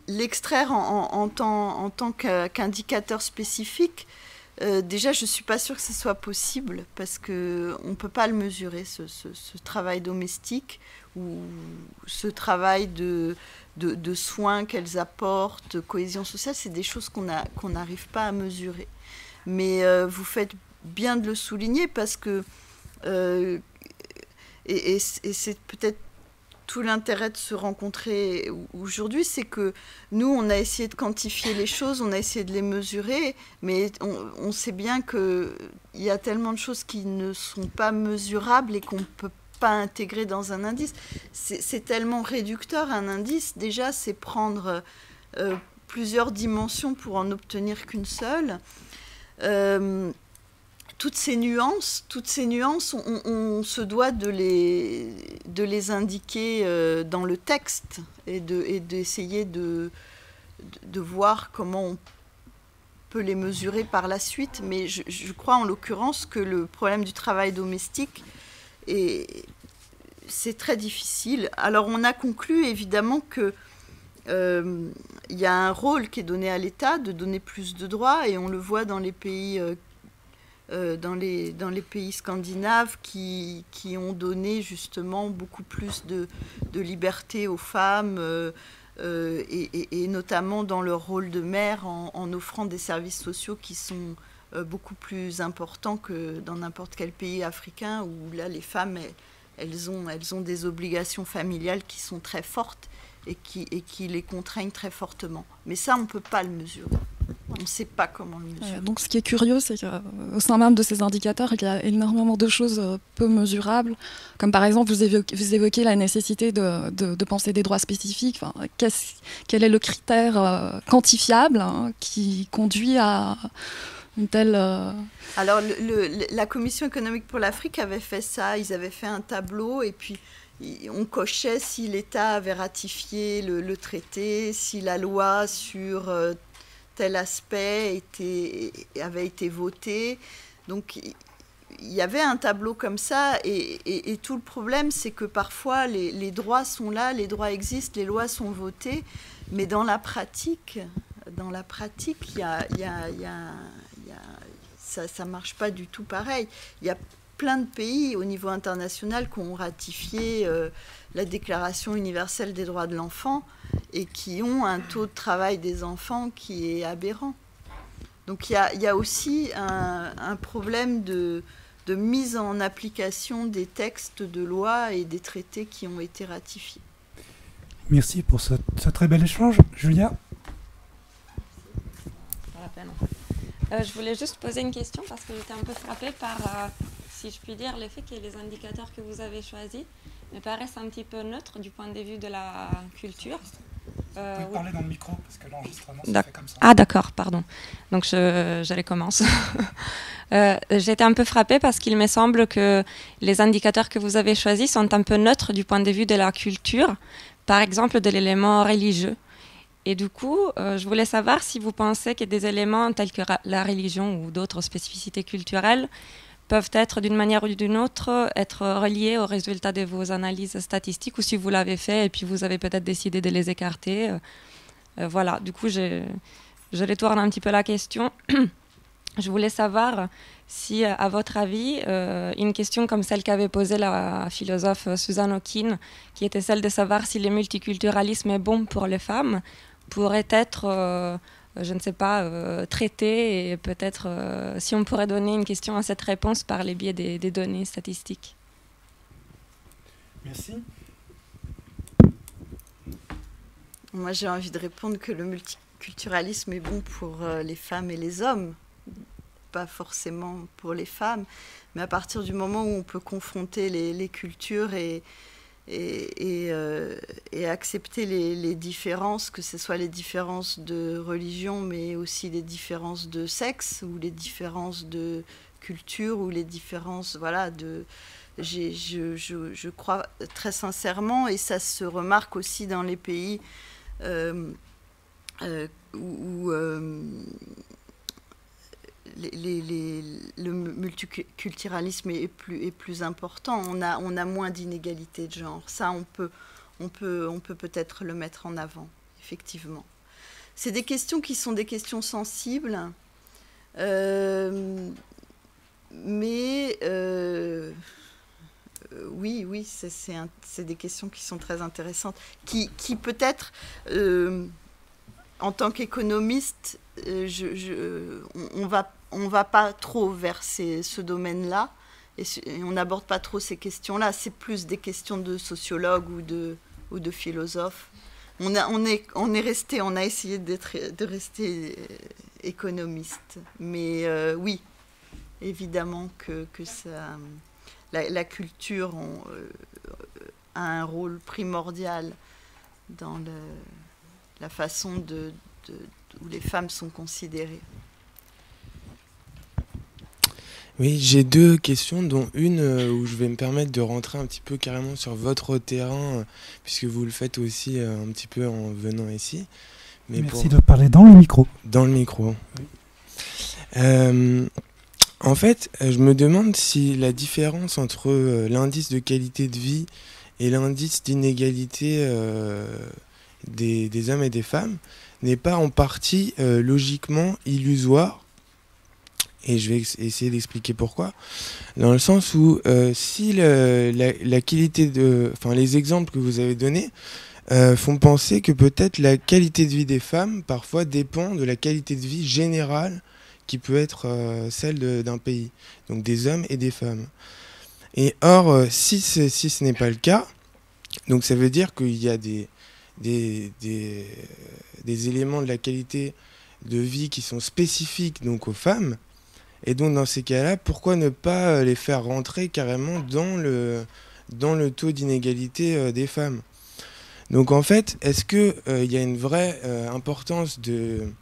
L'extraire en tant qu'indicateur spécifique, déjà, je ne suis pas sûre que ce soit possible, parce qu'on ne peut pas le mesurer, ce travail domestique ou ce travail de soins qu'elles apportent, cohésion sociale, c'est des choses qu'on n'arrive pas à mesurer. Mais vous faites bien de le souligner, parce que, et c'est peut-être tout l'intérêt de se rencontrer aujourd'hui, c'est que nous, on a essayé de quantifier les choses, on a essayé de les mesurer, mais on sait bien qu'il y a tellement de choses qui ne sont pas mesurables et qu'on ne peut pas intégrer dans un indice. C'est tellement réducteur, un indice. Déjà, c'est prendre plusieurs dimensions pour en obtenir qu'une seule. toutes ces nuances, on se doit de les indiquer dans le texte et d'essayer de voir comment on peut les mesurer par la suite. Mais je crois en l'occurrence que le problème du travail domestique, c'est très difficile. Alors on a conclu évidemment que il y a un rôle qui est donné à l'État de donner plus de droits, et on le voit dans les pays dans les pays scandinaves qui ont donné justement beaucoup plus de liberté aux femmes, et notamment dans leur rôle de mère, en offrant des services sociaux qui sont beaucoup plus importants que dans n'importe quel pays africain, où là les femmes elles ont des obligations familiales qui sont très fortes et qui les contraignent très fortement. Mais ça, on ne peut pas le mesurer. On ne sait pas comment le mesurer. Donc ce qui est curieux, c'est qu'au sein même de ces indicateurs, il y a énormément de choses peu mesurables, comme par exemple, vous évoquez la nécessité de penser des droits spécifiques. Enfin, quel est le critère quantifiable qui conduit à une telle... Alors, la Commission économique pour l'Afrique avait fait ça. Ils avaient fait un tableau, et puis on cochait si l'État avait ratifié le traité, si la loi sur tel aspect avait été votée. Donc, il y avait un tableau comme ça, et tout le problème, c'est que parfois, les droits sont là, les droits existent, les lois sont votées, mais dans la pratique, ça ne marche pas du tout pareil. Il y a plein de pays au niveau international qui ont ratifié la Déclaration universelle des droits de l'enfant et qui ont un taux de travail des enfants qui est aberrant. Donc il y a aussi un problème de mise en application des textes de loi et des traités qui ont été ratifiés. Merci pour ce très bel échange. Julia ? Je voulais juste poser une question parce que j'étais un peu frappée par, si je puis dire, le fait que les indicateurs que vous avez choisis me paraissent un petit peu neutres du point de vue de la culture. Vous pouvez parler dans le micro parce que l'enregistrement se fait comme ça. Ah d'accord, pardon. Donc je recommence. J'étais un peu frappée parce qu'il me semble que les indicateurs que vous avez choisis sont un peu neutres du point de vue de la culture, par exemple de l'élément religieux. Et du coup, je voulais savoir si vous pensez que des éléments tels que la religion ou d'autres spécificités culturelles peuvent être d'une manière ou d'une autre être reliés aux résultats de vos analyses statistiques, ou si vous l'avez fait et puis vous avez peut-être décidé de les écarter. Voilà, du coup, je retourne un petit peu la question. Je voulais savoir si, à votre avis, une question comme celle qu'avait posée la philosophe Susan Okin, qui était celle de savoir si le multiculturalisme est bon pour les femmes, pourrait être, je ne sais pas, traitée, et peut-être si on pourrait donner une question à cette réponse par les biais des données statistiques. Merci. Moi, j'ai envie de répondre que le multiculturalisme est bon pour les femmes et les hommes, pas forcément pour les femmes, mais à partir du moment où on peut confronter les cultures et accepter les différences, que ce soit les différences de religion, mais aussi les différences de sexe, ou les différences de culture, ou les différences, voilà, je crois très sincèrement, et ça se remarque aussi dans les pays où le multiculturalisme est plus important. On a moins d'inégalités de genre. Ça, on peut peut-être le mettre en avant, effectivement. C'est des questions qui sont des questions sensibles, mais oui, c'est des questions qui sont très intéressantes, qui peut-être, en tant qu'économiste, on va pas trop vers ce domaine-là, et on n'aborde pas trop ces questions-là. C'est plus des questions de sociologues ou de philosophes. On a essayé de rester économiste, mais oui, évidemment que ça, la culture a un rôle primordial dans la façon où les femmes sont considérées. Oui, j'ai deux questions, dont une où je vais me permettre de rentrer un petit peu carrément sur votre terrain, puisque vous le faites aussi un petit peu en venant ici. Mais merci de parler dans le micro. Dans le micro. Oui. En fait, je me demande si la différence entre l'indice de qualité de vie et l'indice d'inégalité des hommes et des femmes n'est pas en partie logiquement illusoire. Et je vais essayer d'expliquer pourquoi. Dans le sens où si la qualité les exemples que vous avez donnés font penser que peut-être la qualité de vie des femmes parfois dépend de la qualité de vie générale qui peut être celle d'un pays, donc des hommes et des femmes. Et or, si ce n'est pas le cas, donc ça veut dire qu'il y a des éléments de la qualité de vie qui sont spécifiques donc aux femmes. Et donc dans ces cas-là, pourquoi ne pas les faire rentrer carrément dans le taux d'inégalité des femmes? Donc en fait, est-ce qu'il y a une vraie importance de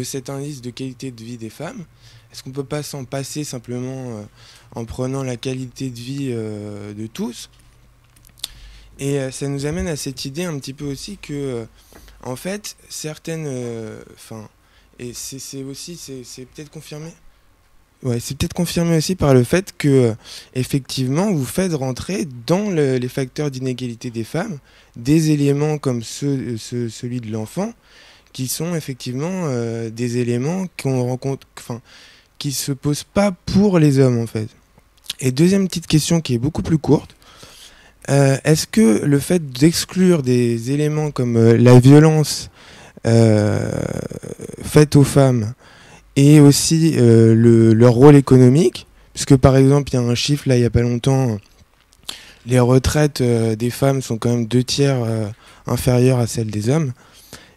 cet indice de qualité de vie des femmes? Est-ce qu'on ne peut pas s'en passer simplement en prenant la qualité de vie de tous? Et ça nous amène à cette idée un petit peu aussi que, en fait, certaines... et c'est peut-être confirmé. Ouais, c'est peut-être confirmé aussi par le fait que, effectivement, vous faites rentrer dans les facteurs d'inégalité des femmes des éléments comme celui de l'enfant, qui sont effectivement des éléments qu'on rencontre, qui se posent pas pour les hommes en fait. Et deuxième petite question qui est beaucoup plus courte, est-ce que le fait d'exclure des éléments comme la violence faite aux femmes et aussi leur rôle économique, puisque par exemple il y a un chiffre là il n'y a pas longtemps, les retraites des femmes sont quand même 2/3 inférieures à celles des hommes,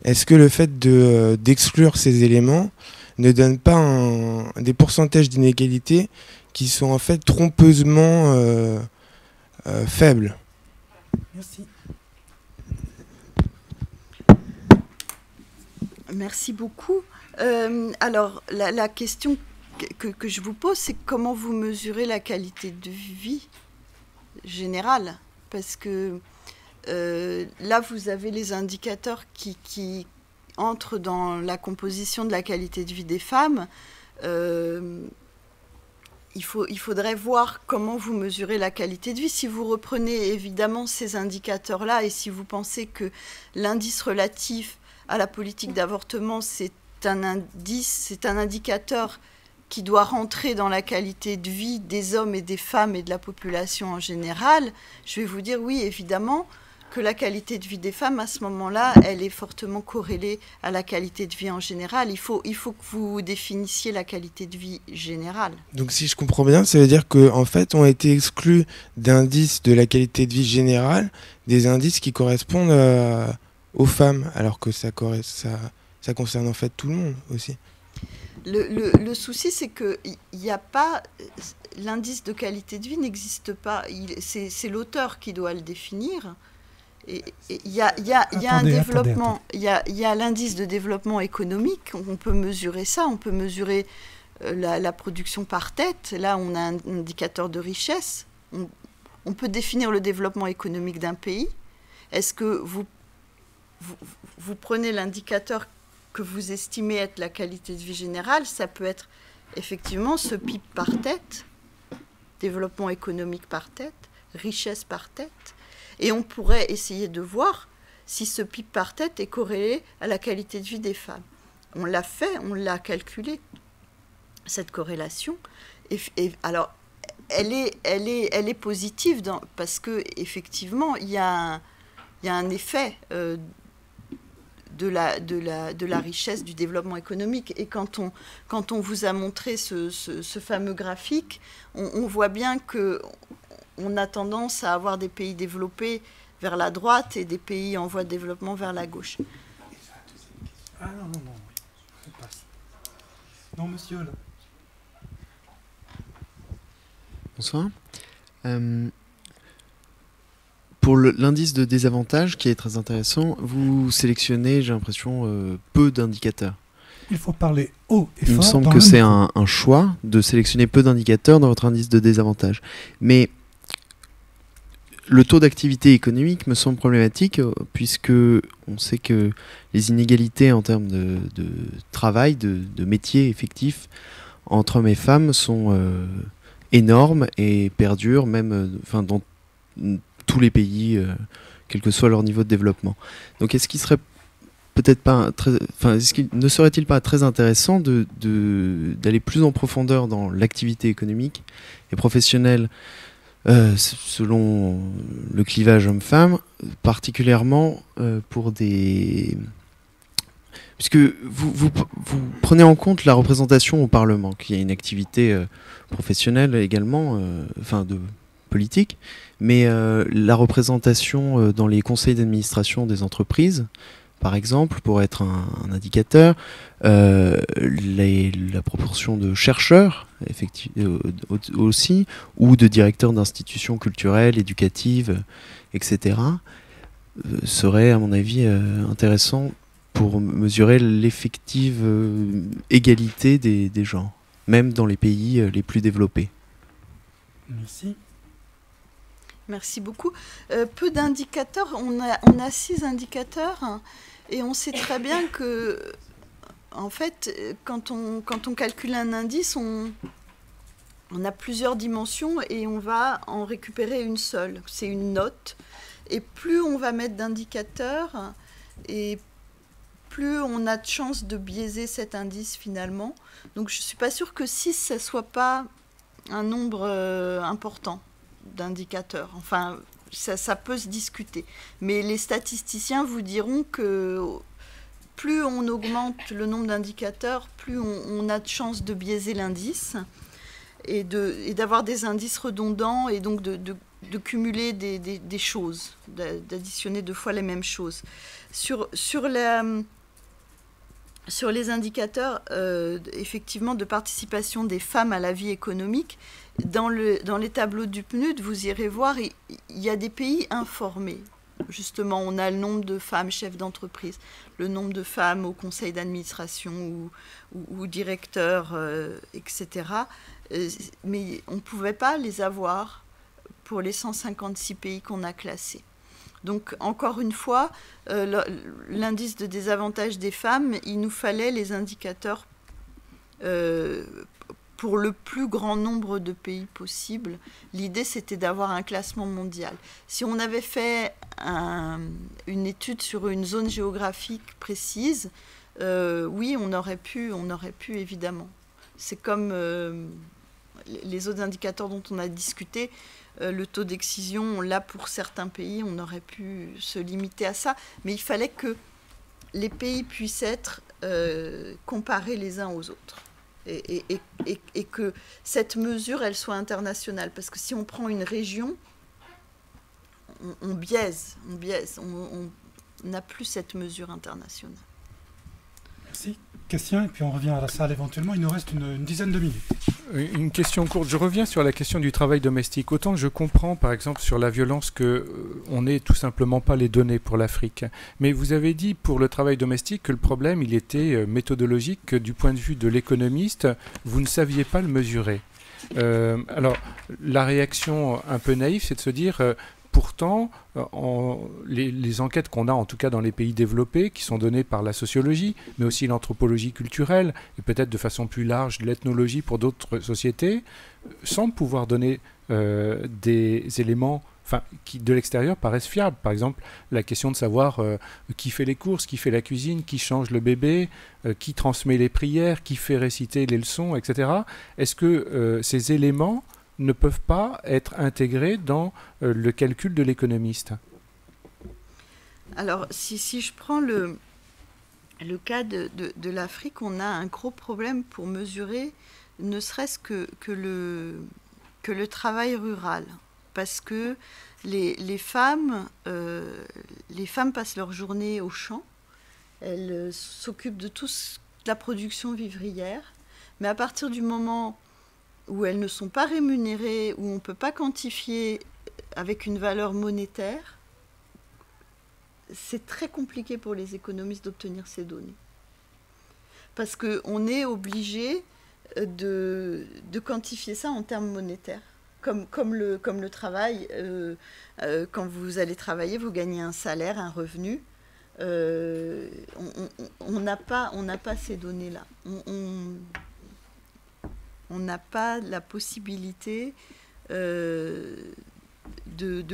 est-ce que le fait d'exclure ces éléments ne donne pas des pourcentages d'inégalité qui sont en fait trompeusement faibles? Merci. Merci beaucoup. Alors, la question que je vous pose, c'est comment vous mesurez la qualité de vie générale? Parce que là, vous avez les indicateurs qui entrent dans la composition de la qualité de vie des femmes. Il faudrait voir comment vous mesurez la qualité de vie. Si vous reprenez évidemment ces indicateurs-là et si vous pensez que l'indice relatif à la politique d'avortement, c'est un indicateur qui doit rentrer dans la qualité de vie des hommes et des femmes et de la population en général, je vais vous dire oui, évidemment, que la qualité de vie des femmes, à ce moment-là, elle est fortement corrélée à la qualité de vie en général. Il faut que vous définissiez la qualité de vie générale. Donc si je comprends bien, ça veut dire qu'en fait, ont été exclus d'indices de la qualité de vie générale des indices qui correspondent aux femmes, alors que ça concerne en fait tout le monde aussi. Le souci, c'est que il n'y a pas... L'indice de qualité de vie n'existe pas. C'est l'auteur qui doit le définir. Et il y a un développement, il y a l'indice de développement économique, on peut mesurer ça, on peut mesurer la production par tête, là on a un indicateur de richesse, on peut définir le développement économique d'un pays. Est-ce que vous prenez l'indicateur que vous estimez être la qualité de vie générale, ça peut être effectivement ce PIB par tête, développement économique par tête, richesse par tête. Et on pourrait essayer de voir si ce PIB par tête est corrélé à la qualité de vie des femmes. On l'a fait, on l'a calculé, cette corrélation. Et alors, elle est positive parce qu'effectivement, il y a un effet de la richesse du développement économique. Et quand on vous a montré ce fameux graphique, on voit bien que on a tendance à avoir des pays développés vers la droite et des pays en voie de développement vers la gauche. Ah non. Non, monsieur, là. Bonsoir. Pour l'indice de désavantage, qui est très intéressant, vous sélectionnez, j'ai l'impression, peu d'indicateurs. il faut parler haut et fort. Il me semble dans que le c'est micro. un choix de sélectionner peu d'indicateurs dans votre indice de désavantage. Mais le taux d'activité économique me semble problématique puisque on sait que les inégalités en termes de travail, de métier effectif entre hommes et femmes sont énormes et perdurent même dans tous les pays, quel que soit leur niveau de développement. Donc est-ce qu'il serait peut-être pas est-ce qu'il ne serait-il pas très intéressant d'aller plus en profondeur dans l'activité économique et professionnelle selon le clivage homme-femme, particulièrement pour des... Puisque vous prenez en compte la représentation au Parlement, qui a une activité professionnelle également, de politique, mais la représentation dans les conseils d'administration des entreprises, par exemple, pour être un indicateur, la proportion de chercheurs aussi, ou de directeurs d'institutions culturelles, éducatives, etc., serait, à mon avis, intéressant pour mesurer l'effective égalité des genres, même dans les pays les plus développés. Merci. Merci beaucoup. Peu d'indicateurs, on a 6 indicateurs, hein, et on sait très bien que, en fait, quand on calcule un indice, on a plusieurs dimensions et on va en récupérer une seule. C'est une note. Et plus on va mettre d'indicateurs, et plus on a de chances de biaiser cet indice finalement. Donc je ne suis pas sûre que 6, ça ne soit pas un nombre important d'indicateurs. Enfin, ça peut se discuter. Mais les statisticiens vous diront que plus on augmente le nombre d'indicateurs, plus on a de chances de biaiser l'indice et d'avoir des indices redondants et donc de cumuler des choses, d'additionner 2 fois les mêmes choses. Sur les indicateurs, effectivement, de participation des femmes à la vie économique, dans les tableaux du PNUD, vous irez voir, il y a des pays informés. Justement, on a le nombre de femmes chefs d'entreprise, le nombre de femmes au conseil d'administration ou directeurs, etc. Mais on ne pouvait pas les avoir pour les 156 pays qu'on a classés. Donc, encore une fois, l'indice de désavantage des femmes, il nous fallait les indicateurs pour le plus grand nombre de pays possible. L'idée, c'était d'avoir un classement mondial. Si on avait fait une étude sur une zone géographique précise, oui, on aurait pu évidemment. C'est comme les autres indicateurs dont on a discuté. Le taux d'excision, là, pour certains pays, on aurait pu se limiter à ça. Mais il fallait que les pays puissent être comparés les uns aux autres. Et que cette mesure, elle soit internationale. Parce que si on prend une région, on biaise. On n'a plus cette mesure internationale. Merci. Question, et puis on revient à la salle éventuellement. Il nous reste une dizaine de minutes. Une question courte. Je reviens sur la question du travail domestique. Autant que je comprends, par exemple, sur la violence qu'on n'ait tout simplement pas les données pour l'Afrique. Mais vous avez dit pour le travail domestique que le problème, il était méthodologique, que du point de vue de l'économiste, vous ne saviez pas le mesurer. Alors, la réaction un peu naïve, c'est de se dire... Pourtant, les enquêtes qu'on a, en tout cas dans les pays développés, qui sont données par la sociologie, mais aussi l'anthropologie culturelle, et peut-être de façon plus large l'ethnologie pour d'autres sociétés, semblent pouvoir donner des éléments qui, de l'extérieur, paraissent fiables. Par exemple, la question de savoir qui fait les courses, qui fait la cuisine, qui change le bébé, qui transmet les prières, qui fait réciter les leçons, etc. Est-ce que ces éléments ne peuvent pas être intégrés dans le calcul de l'économiste? Alors, si je prends le cas de l'Afrique, on a un gros problème pour mesurer ne serait-ce que le travail rural. Parce que les femmes passent leur journée au champ, elles s'occupent de toute la production vivrière, mais à partir du moment où elles ne sont pas rémunérées, où on ne peut pas quantifier avec une valeur monétaire, c'est très compliqué pour les économistes d'obtenir ces données. parce qu'on est obligé de quantifier ça en termes monétaires. Comme le travail, quand vous allez travailler, vous gagnez un salaire, un revenu. On n'a pas ces données-là. On n'a pas la possibilité de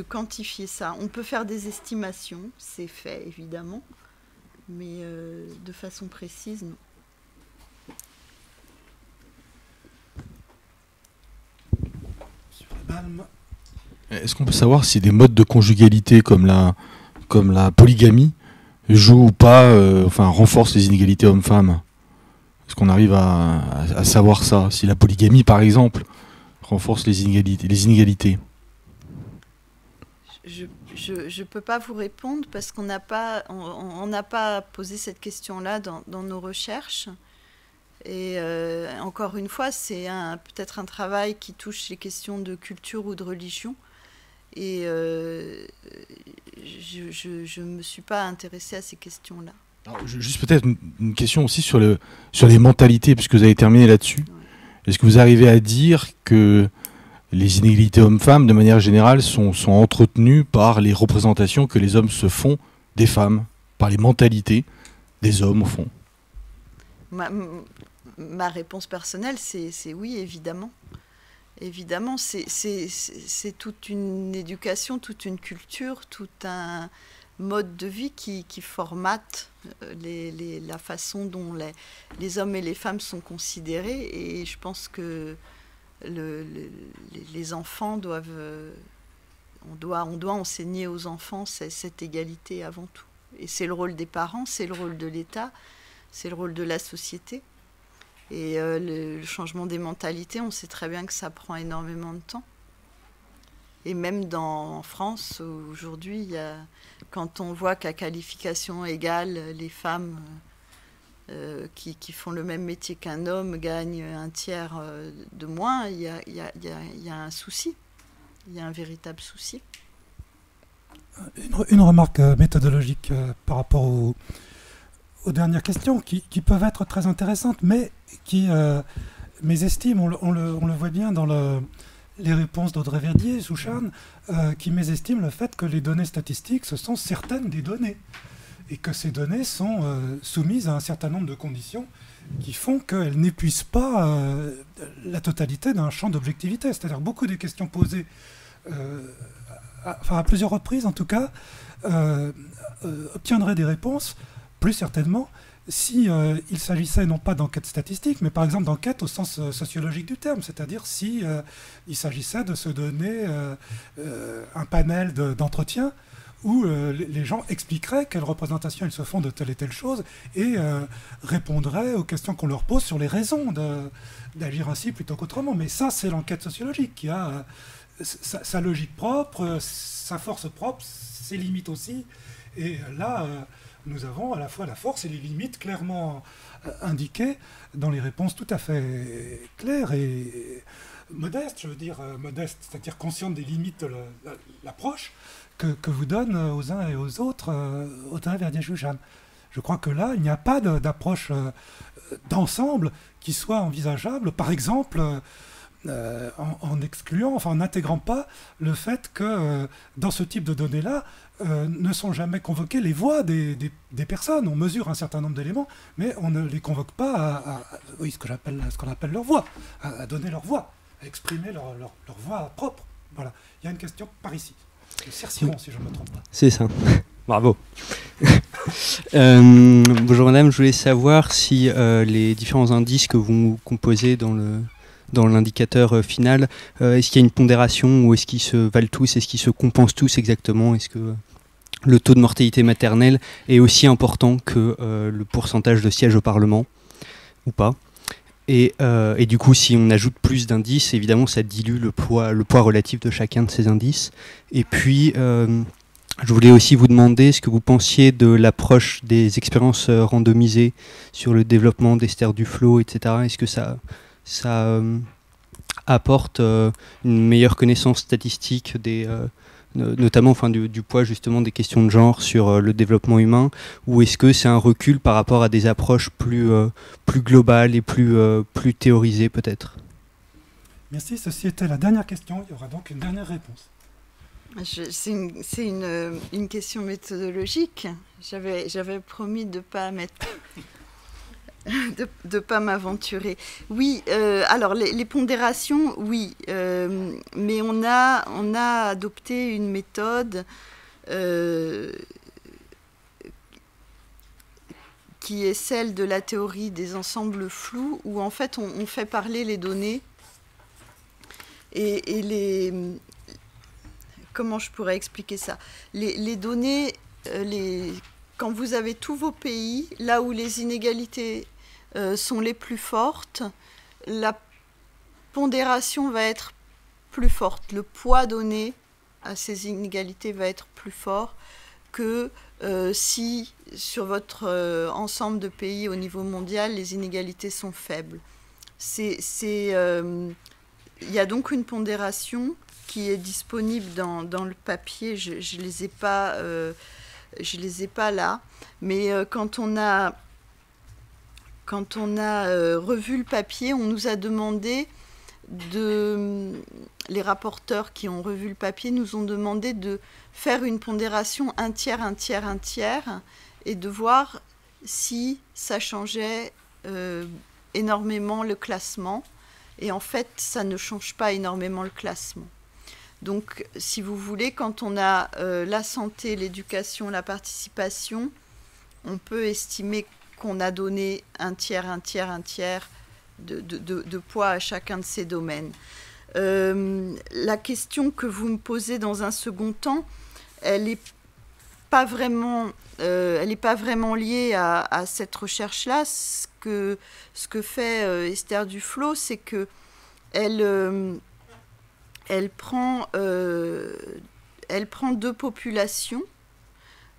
quantifier ça. On peut faire des estimations, c'est fait évidemment, mais de façon précise, non. Est-ce qu'on peut savoir si des modes de conjugalité comme la polygamie jouent ou pas, renforcent les inégalités hommes-femmes? Est-ce qu'on arrive à savoir ça? Si la polygamie, par exemple, renforce les inégalités? Je ne peux pas vous répondre parce qu'on n'a pas posé cette question-là dans nos recherches. Et encore une fois, c'est peut-être un travail qui touche les questions de culture ou de religion. Et je ne me suis pas intéressée à ces questions-là. Alors, juste peut-être une question aussi sur les mentalités, puisque vous avez terminé là-dessus. Ouais. Est-ce que vous arrivez à dire que les inégalités hommes-femmes, de manière générale, sont entretenues par les représentations que les hommes se font des femmes, par les mentalités des hommes, au fond? Ma réponse personnelle, c'est oui, évidemment. Évidemment, c'est toute une éducation, toute une culture, tout un mode de vie qui formate la façon dont les hommes et les femmes sont considérés. Et je pense que les enfants doivent... On doit enseigner aux enfants cette égalité avant tout. Et c'est le rôle des parents, c'est le rôle de l'État, c'est le rôle de la société. Et le changement des mentalités, on sait très bien que ça prend énormément de temps. Et même en France, aujourd'hui, quand on voit qu'à qualification égale, les femmes qui font le même métier qu'un homme gagnent un tiers de moins, il y a un souci. Il y a un véritable souci. Une remarque méthodologique par rapport aux dernières questions qui peuvent être très intéressantes, mais qui mésestiment, on le voit bien dans les réponses d'Audrey Verdier, Souchane, qui mésestiment le fait que les données statistiques, ce sont certaines des données, et que ces données sont soumises à un certain nombre de conditions qui font qu'elles n'épuisent pas la totalité d'un champ d'objectivité. C'est-à-dire beaucoup des questions posées, à plusieurs reprises en tout cas, obtiendraient des réponses plus certainement si il s'agissait non pas d'enquête statistique, mais par exemple d'enquête au sens sociologique du terme, c'est-à-dire si il s'agissait de se donner un panel d'entretien où les gens expliqueraient quelles représentations ils se font de telle et telle chose et répondraient aux questions qu'on leur pose sur les raisons d'agir ainsi plutôt qu'autrement. Mais ça, c'est l'enquête sociologique qui a sa logique propre, sa force propre, ses limites aussi. Et là, nous avons à la fois la force et les limites clairement indiquées dans les réponses tout à fait claires et modestes, je veux dire modestes, c'est-à-dire conscientes des limites de l'approche que vous donne aux uns et aux autres Audrey Verdier-Souchane. Je crois que là, il n'y a pas d'approche d'ensemble qui soit envisageable, par exemple, en excluant, enfin en n'intégrant pas le fait que dans ce type de données-là, ne sont jamais convoquées les voix des personnes. On mesure un certain nombre d'éléments, mais on ne les convoque pas ce qu'on appelle leur voix, à donner leur voix, à exprimer leur voix propre. Voilà. Il y a une question par ici. Le Cercillon, si je ne me trompe pas. C'est ça. Bravo. Bonjour madame, je voulais savoir si les différents indices que vous composez dans l'indicateur final, est-ce qu'il y a une pondération ou est-ce qu'ils se valent tous, est-ce qu'ils se compensent tous exactement? Est-ce que le taux de mortalité maternelle est aussi important que le pourcentage de sièges au Parlement ou pas? Et du coup, si on ajoute plus d'indices, évidemment, ça dilue le poids relatif de chacun de ces indices. Et puis, je voulais aussi vous demander ce que vous pensiez de l'approche des expériences randomisées sur le développement d'Esther Duflo, etc. Est-ce que ça apporte une meilleure connaissance statistique notamment du poids justement des questions de genre sur le développement humain, ou est-ce que c'est un recul par rapport à des approches plus globales et plus théorisées peut-être? Merci, ceci était la dernière question, il y aura donc une dernière réponse. C'est une question méthodologique. J'avais promis de pas mettre... de pas m'aventurer. Oui, alors les pondérations, oui, mais on a adopté une méthode qui est celle de la théorie des ensembles flous, où en fait on fait parler les données et les... Comment je pourrais expliquer ça? Les données, quand vous avez tous vos pays, là où les inégalités sont les plus fortes, la pondération va être plus forte. Le poids donné à ces inégalités va être plus fort que si sur votre ensemble de pays au niveau mondial, les inégalités sont faibles. Il y a donc une pondération qui est disponible dans le papier. Je ne les ai pas là, mais quand on a revu le papier, on nous a demandé les rapporteurs qui ont revu le papier nous ont demandé de faire une pondération 1 tiers, 1 tiers, 1 tiers, et de voir si ça changeait énormément le classement. Et en fait, ça ne change pas énormément le classement. Donc, si vous voulez, quand on a la santé, l'éducation, la participation, on peut estimer qu'on a donné 1 tiers, 1 tiers, 1 tiers de poids à chacun de ces domaines. La question que vous me posez dans un second temps, elle n'est pas vraiment liée à cette recherche-là. Ce que fait Esther Duflo, c'est que elle prend 2 populations.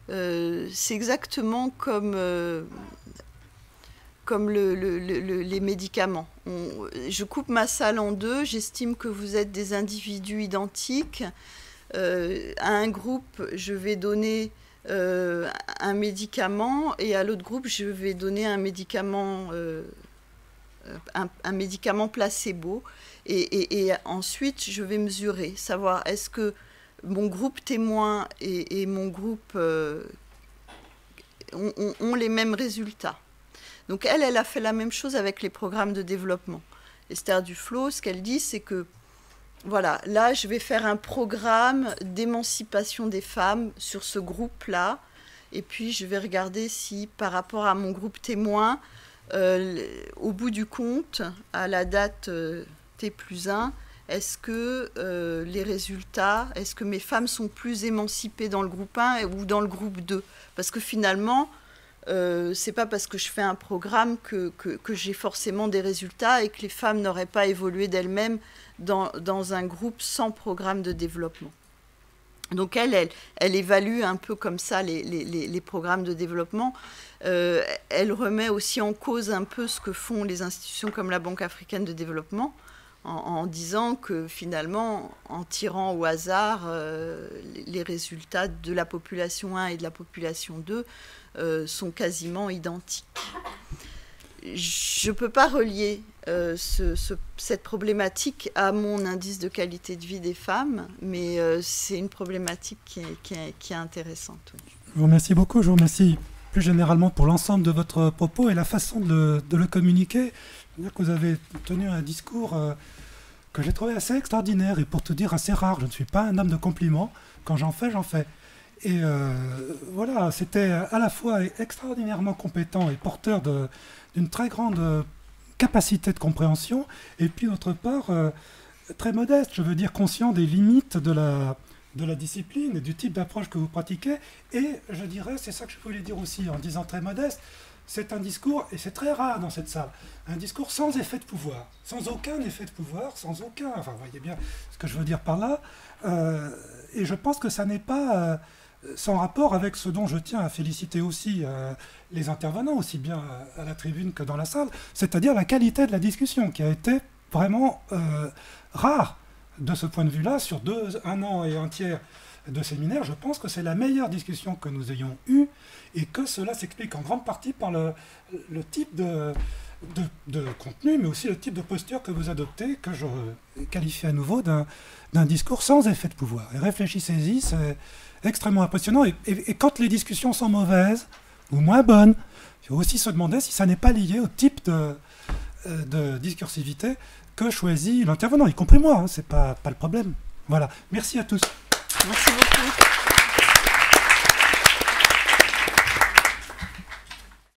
C'est exactement comme les médicaments. Je coupe ma salle en 2, j'estime que vous êtes des individus identiques. À un groupe, je vais donner un médicament, et à l'autre groupe, je vais donner un médicament placebo. Et ensuite, je vais mesurer, savoir est-ce que mon groupe témoin et mon groupe ont les mêmes résultats. Donc elle a fait la même chose avec les programmes de développement. Esther Duflo, ce qu'elle dit, c'est que voilà, là, je vais faire un programme d'émancipation des femmes sur ce groupe-là, et puis je vais regarder si, par rapport à mon groupe témoin, au bout du compte, à la date T+1, est-ce que les résultats, est-ce que mes femmes sont plus émancipées dans le groupe 1 ou dans le groupe 2? Parce que finalement, c'est pas parce que je fais un programme que j'ai forcément des résultats et que les femmes n'auraient pas évolué d'elles-mêmes dans un groupe sans programme de développement. Donc elle évalue un peu comme ça les programmes de développement. Elle remet aussi en cause un peu ce que font les institutions comme la Banque africaine de développement, en disant que finalement, en tirant au hasard les résultats de la population 1 et de la population 2 sont quasiment identiques. Je ne peux pas relier cette problématique à mon indice de qualité de vie des femmes, mais c'est une problématique qui est intéressante. Oui. Je vous remercie beaucoup, je vous remercie plus généralement pour l'ensemble de votre propos et la façon de le communiquer. C'est-à-dire que vous avez tenu un discours que j'ai trouvé assez extraordinaire et pour tout dire assez rare. Je ne suis pas un homme de compliments. Quand j'en fais, j'en fais. Et voilà, c'était à la fois extraordinairement compétent et porteur d'une très grande capacité de compréhension, et puis d'autre part, très modeste, je veux dire conscient des limites de la discipline et du type d'approche que vous pratiquez. Et je dirais, c'est ça que je voulais dire aussi en disant très modeste, c'est un discours, et c'est très rare dans cette salle, un discours sans effet de pouvoir, sans aucun effet de pouvoir, sans aucun, enfin vous voyez bien ce que je veux dire par là, et je pense que ça n'est pas sans rapport avec ce dont je tiens à féliciter aussi les intervenants, aussi bien à la tribune que dans la salle, c'est-à-dire la qualité de la discussion qui a été vraiment rare de ce point de vue-là, sur 1 an et un tiers de séminaire, je pense que c'est la meilleure discussion que nous ayons eue et que cela s'explique en grande partie par le type de contenu, mais aussi le type de posture que vous adoptez, que je qualifie à nouveau d'un discours sans effet de pouvoir. Et réfléchissez-y, c'est extrêmement impressionnant. Et quand les discussions sont mauvaises ou moins bonnes, il faut aussi se demander si ça n'est pas lié au type de discursivité que choisit l'intervenant, y compris moi, hein, c'est pas le problème. Voilà, merci à tous. Merci beaucoup.